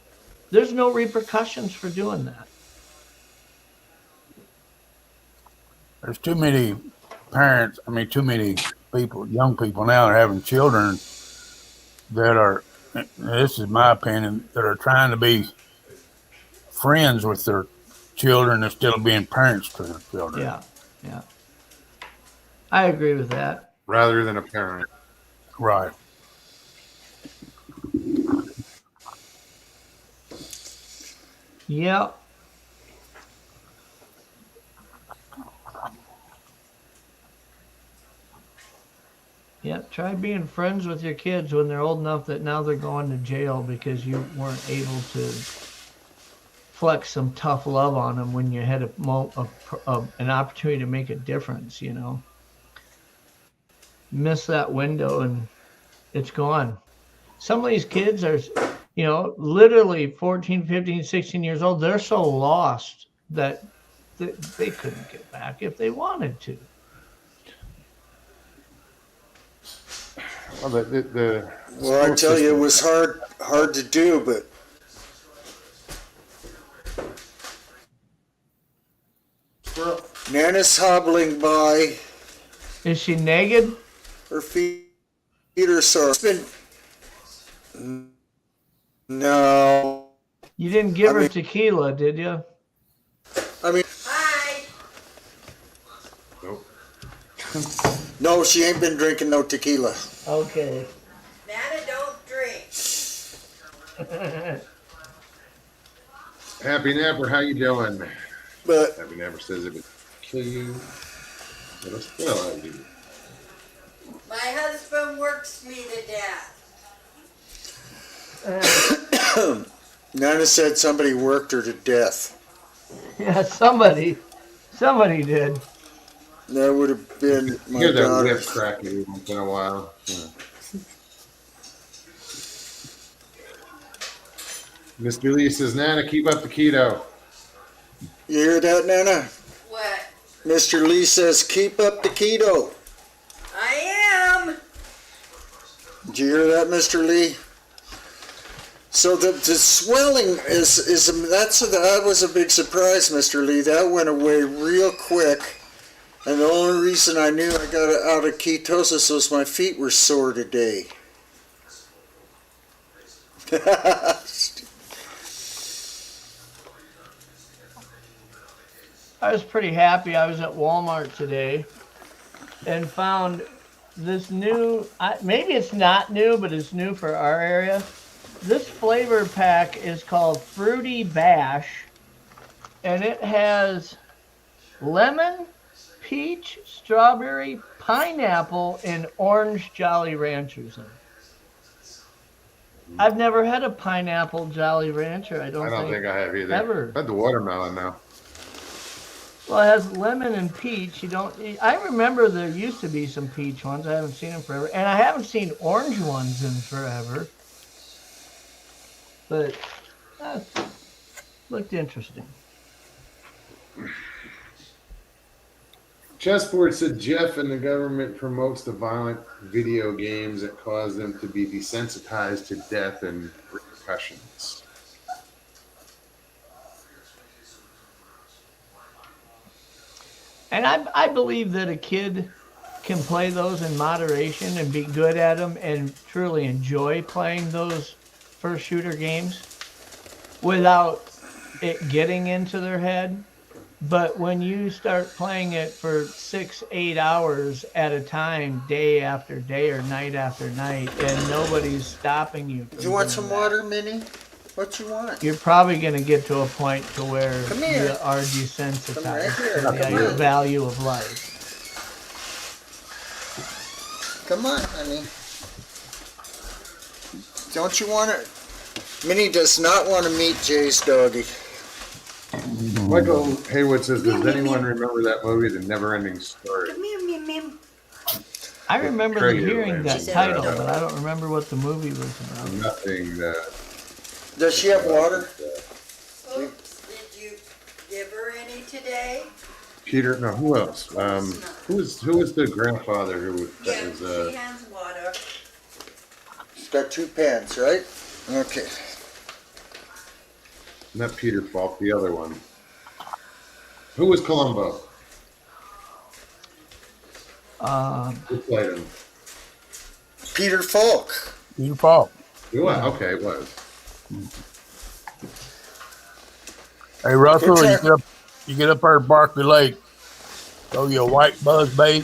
repercussions for doing that. There's too many parents, too many people, young people now are having children that are, this is my opinion, that are trying to be friends with their children instead of being parents to their children. Yeah. I agree with that. Rather than a parent. Right. Yeah. Yeah, try being friends with your kids when they're old enough that now they're going to jail because you weren't able to flex some tough love on them when you had an opportunity to make a difference, Miss that window and it's gone. Some of these kids are, literally 14, 15, 16 years old. They're so lost that they couldn't get back if they wanted to. Well, I tell you, it was hard to do, but Nana's hobbling by. Is she naked? Her feet are sore. It's been. No. You didn't give her tequila, did you? Hi. Nope. No, she ain't been drinking no tequila. Okay. Nana don't drink. Happy Napper, how you doing? But Happy Napper says it would kill you. It'll still out you. My husband works me to death. Nana said somebody worked her to death. Yeah, somebody did. That would have been my Hear that daughter. whip crack every once in a while. Yeah. Mr. Lee says, Nana, keep up the keto. You hear that, Nana? What? Mr. Lee says, keep up the keto. I am. Did you hear that, Mr. Lee? So the swelling that was a big surprise, Mr. Lee. That went away real quick. And the only reason I knew I got out of ketosis was my feet were sore today. I was pretty happy. I was at Walmart today and found this new, maybe it's not new, but it's new for our area. This flavor pack is called Fruity Bash, and it has lemon, peach, strawberry, pineapple, and orange Jolly Ranchers in it. I've never had a pineapple Jolly Rancher. I don't think I have either. ever. I've had the watermelon now. Well, it has lemon and peach. I remember there used to be some peach ones. I haven't seen them forever, and I haven't seen orange ones in forever. But looked interesting. Chessboard said Jeff and the government promotes the violent video games that cause them to be desensitized to death and repercussions. And I believe that a kid can play those in moderation and be good at them and truly enjoy playing those first shooter games without it getting into their head. But when you start playing it for 6-8 hours at a time, day after day or night after night, and nobody's stopping you. You want some water, Minnie? What you want? You're probably going to get to a point to where you are desensitized to the value of life. Come on, honey. Don't you want it? Minnie does not want to meet Jay's doggy. Michael Haywood says, does anyone remember that movie, The Never-Ending Story? I remember Craig hearing that Abrams. title, but I don't remember what the movie was about. Nothing. Does she have water? Oops, did you give her any today? Peter, no, who else? Who was the grandfather who was, She has water. She's got 2 pens, right? Okay. not Peter Falk, the other one. Who was Columbo? Who played him? Peter Falk. Peter Falk. It was, okay, it was. Hey, Russell, you get up there at Barkley Lake, throw you a white buzz bait,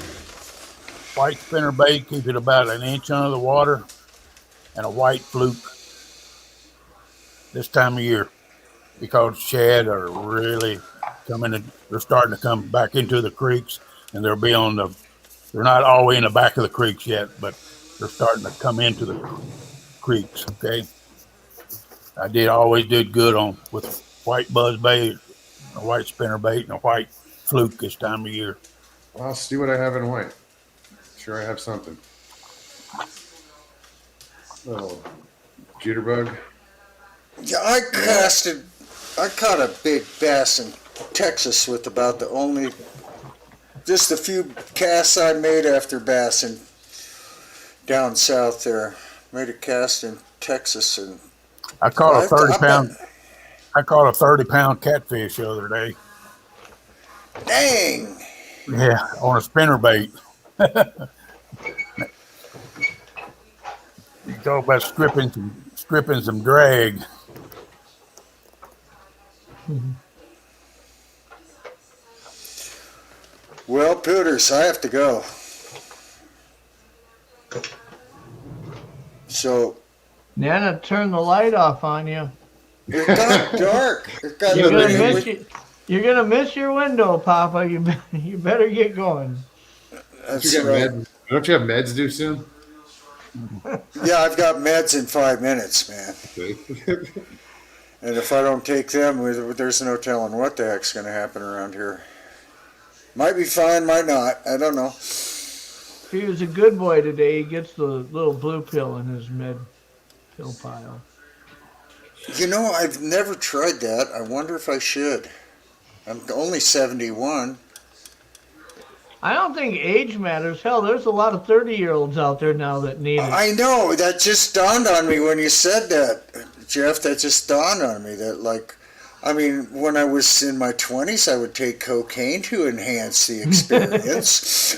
white spinner bait, keep it about an inch under the water, and a white fluke this time of year, because shad are really coming, they're starting to come back into the creeks, and they'll be on the, they're not all the way in the back of the creeks yet, but they're starting to come into the creeks, okay? I always did good on with white buzz bait, a white spinner bait, and a white fluke this time of year. Well, I'll see what I have in white. Sure, I have something. Little jitterbug. Yeah, I caught a big bass in Texas with about just a few casts I made after bassing down south there. Made a cast in Texas, and I caught a 30-pound. I caught a 30-pound catfish the other day. Dang! Yeah, on a spinner bait. You talk about stripping some drag. Well, Pooters, I have to go. So Nana, turn the light off on you. it got dark. You're gonna miss your window, Papa. You better get going. That's right. Don't you have meds due soon? Yeah, I've got meds in 5 minutes, man. And if I don't take them, there's no telling what the heck's going to happen around here. Might be fine, might not. I don't know. If he was a good boy today, he gets the little blue pill in his med pill pile. You know, I've never tried that. I wonder if I should. I'm only 71. I don't think age matters. Hell, there's a lot of 30-year-olds out there now that need it. I know. That just dawned on me when you said that, Jeff. That just dawned on me that, like, I mean, when I was in my 20s, I would take cocaine to enhance the experience.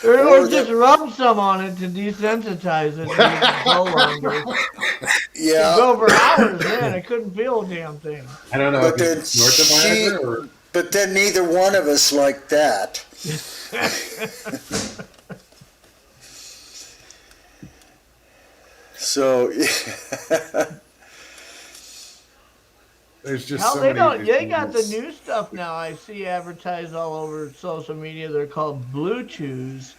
Or just rub some on it to desensitize it. So you can go longer. Yeah. Go for hours, man. I couldn't feel a damn thing. I don't know. But If then it's north of Niagara or But then neither one of us liked that. So, there's just Hell, so they many. got the new stuff now. I see advertised all over social media. They're called Blue Chews.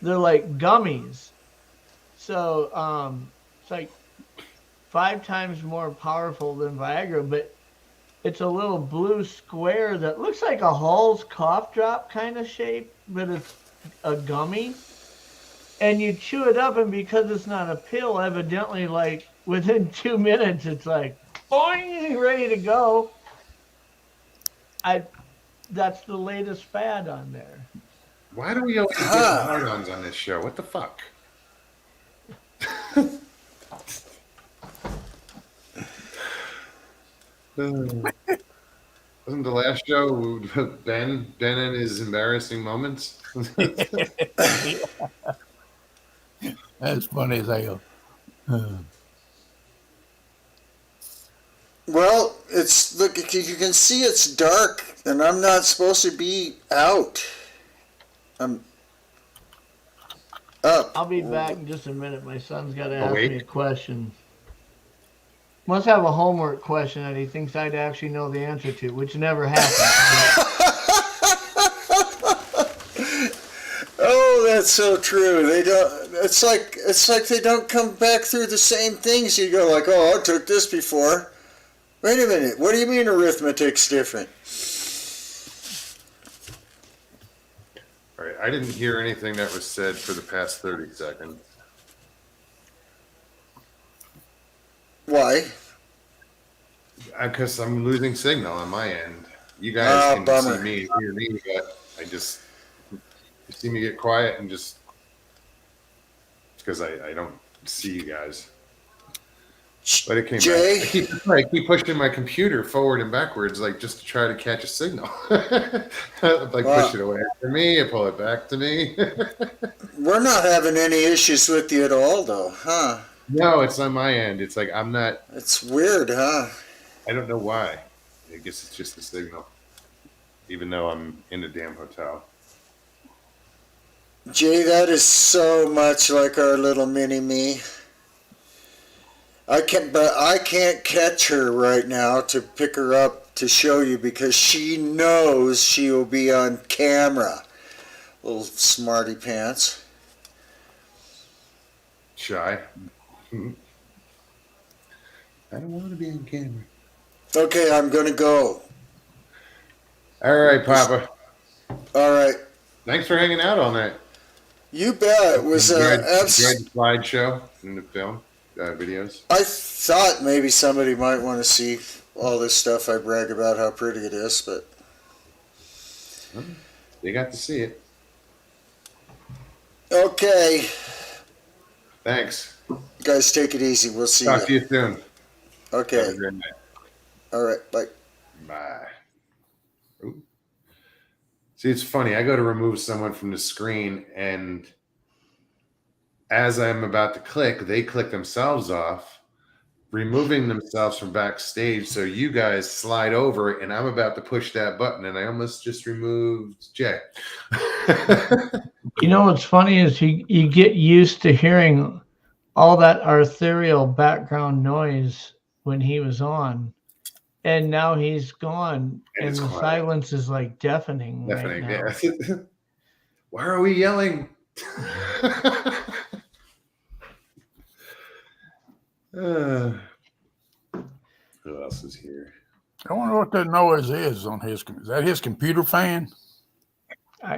They're like gummies. So it's like 5 times more powerful than Viagra, but it's a little blue square that looks like a Hall's cough drop kind of shape, but it's a gummy. And you chew it up, and because it's not a pill, evidently, like within 2 minutes, it's like boing, ready to go. That's the latest fad on there. Why do we always get hard-ons on this show? What the fuck? Wasn't the last show Ben and his embarrassing moments? That's funny as hell. well, it's look. You can see it's dark, and I'm not supposed to be out. I'm up. I'll be back in just a minute. My son's got to ask wait. me a question. Must have a homework question that he thinks I'd actually know the answer to, which never happens. Oh, that's so true. They don't. It's like they don't come back through the same things. You go like, oh, I took this before. Wait a minute. What do you mean arithmetic's different? All right, I didn't hear anything that was said for the past 30 seconds. Why? Because I'm losing signal on my end. You guys can bummer. see me, hear me, but you see me get quiet and just because I don't see you guys. But it came Jay? back. I keep pushing my computer forward and backwards, like just to try to catch a signal. Push it away from me, and pull it back to me. We're not having any issues with you at all, though, huh? No, it's on my end. It's like I'm not. It's weird, huh? I don't know why. I guess it's just the signal. Even though I'm in a damn hotel. Jay, that is so much like our little mini-me. I can't catch her right now to pick her up to show you because she knows she will be on camera. Little smarty pants. Shy. I don't want to be on camera. Okay, I'm gonna go. All right, Papa. All right. Thanks for hanging out all night. You bet. It was enjoyed the slideshow and the film videos. I thought maybe somebody might want to see all this stuff I brag about how pretty it is, but They got to see it. okay. Thanks. You guys take it easy. We'll see Talk to you. you soon. Okay. Have a great night. All right. Bye. Bye. Ooh. See, it's funny. I go to remove someone from the screen, and as I'm about to click, they click themselves off, removing themselves from backstage. So you guys slide over, and I'm about to push that button, and I almost just removed Jay. You know what's funny is you get used to hearing all that ethereal background noise when he was on, and now he's gone, and the silence is like deafening. Deafening, right yeah. Why are we yelling? Who else is here? I wonder what that noise is on his. Is that his computer fan?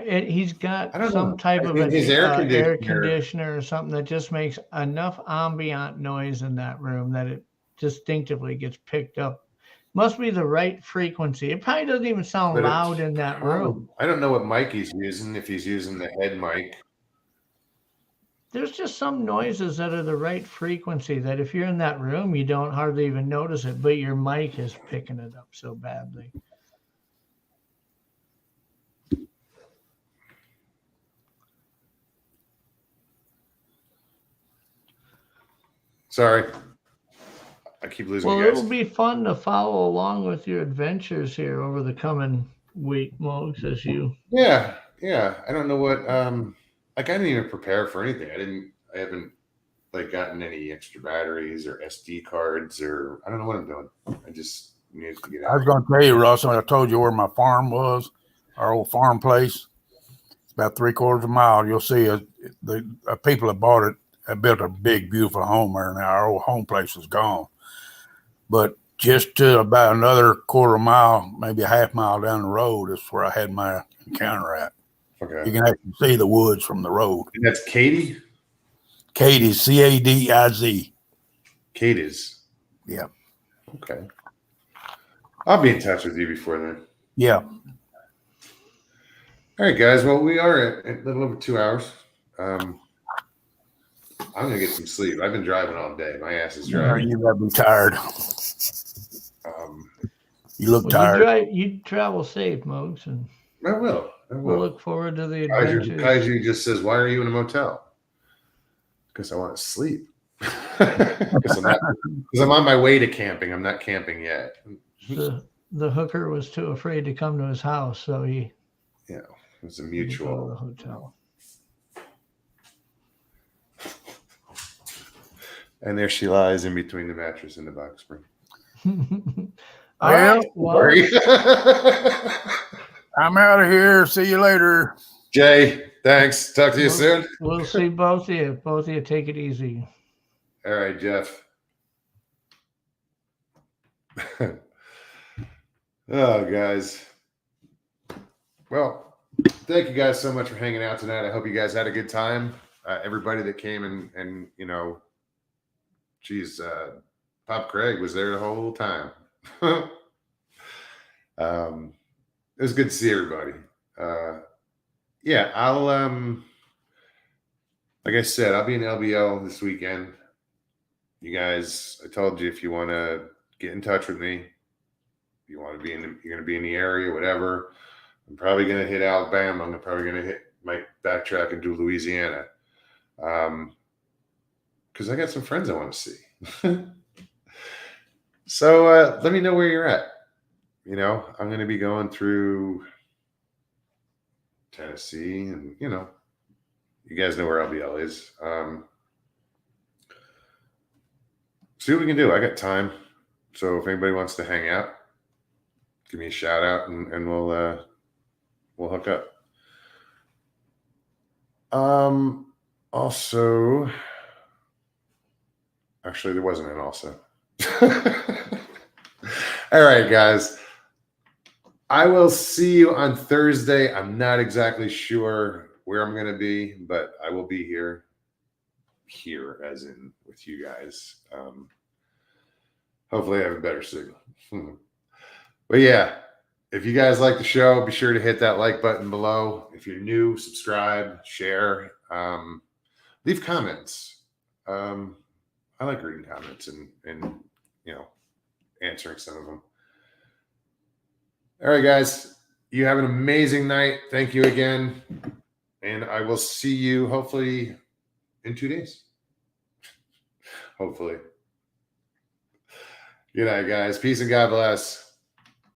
He's got I don't some know. type I of think his air air conditioner- conditioner or something that just makes enough ambient noise in that room that it distinctively gets picked up. Must be the right frequency. It probably doesn't even sound But it's loud in that room. I don't know what mic he's using, if he's using the head mic. There's just some noises that are the right frequency that if you're in that room, you don't hardly even notice it, but your mic is picking it up so badly. Sorry. I keep losing Well, you guys. it'll be fun to follow along with your adventures here over the coming week, Mogs, as you. Yeah. I don't know what I didn't even prepare for anything. I haven't like gotten any extra batteries or SD cards, or I don't know what I'm doing. I just needed to get I out. was going to tell you, Russ, I told you where my farm was, our old farm place. It's about 3/4 of a mile. You'll see the people that bought it have built a big, beautiful home there now. Our old home place is gone. But just to about another 1/4 mile, maybe a half mile down the road is where I had my encounter at. Okay. You can actually see the woods from the road. And that's Katie? Katie's, Cadiz. Katie's. Yeah. Okay. I'll be in touch with you before then. Yeah. All right, guys. Well, we are at a little over 2 hours. I'm gonna get some sleep. I've been driving all day. My ass is driving. You gotta be tired. You look tired. You travel safe, Mogs, and I will. we'll look forward to the adventures. Kaiju just says, "Why are you in a motel?" Because I want to sleep. Because I'm on my way to camping. I'm not camping yet. The hooker was too afraid to come to his house, so he. Yeah, it's a Go to mutual. the hotel. And there she lies in between the mattress and the box spring. All right. Well, I'm out of here. See you later. Jay, thanks. Talk to you soon. We'll see both of you. Both of you take it easy. All right, Jeff. Oh, guys. Well, thank you guys so much for hanging out tonight. I hope you guys had a good time. Everybody that came and geez, Pop Craig was there the whole time. It was good to see everybody. Yeah, I'll like I said, I'll be in LBL this weekend. You guys, I told you if you want to get in touch with me, you want to be you're going to be in the area, whatever. I'm probably going to hit Alabama. I'm probably going to might backtrack and do Louisiana. Because I got some friends I want to see. So let me know where you're at. I'm going to be going through Tennessee, and you guys know where LBL is. See what we can do. I got time, so if anybody wants to hang out, give me a shout out, and we'll hook up. Also, actually, there wasn't an also. All right, guys. I will see you on Thursday. I'm not exactly sure where I'm going to be, but I will be here as in with you guys. Hopefully I have a better signal. But yeah, if you guys like the show, be sure to hit that like button below. If you're new, subscribe, share, leave comments. I like reading comments and answering some of them. All right, guys, you have an amazing night. Thank you again. And I will see you hopefully in 2 days. Hopefully. Good night, guys. Peace and God bless.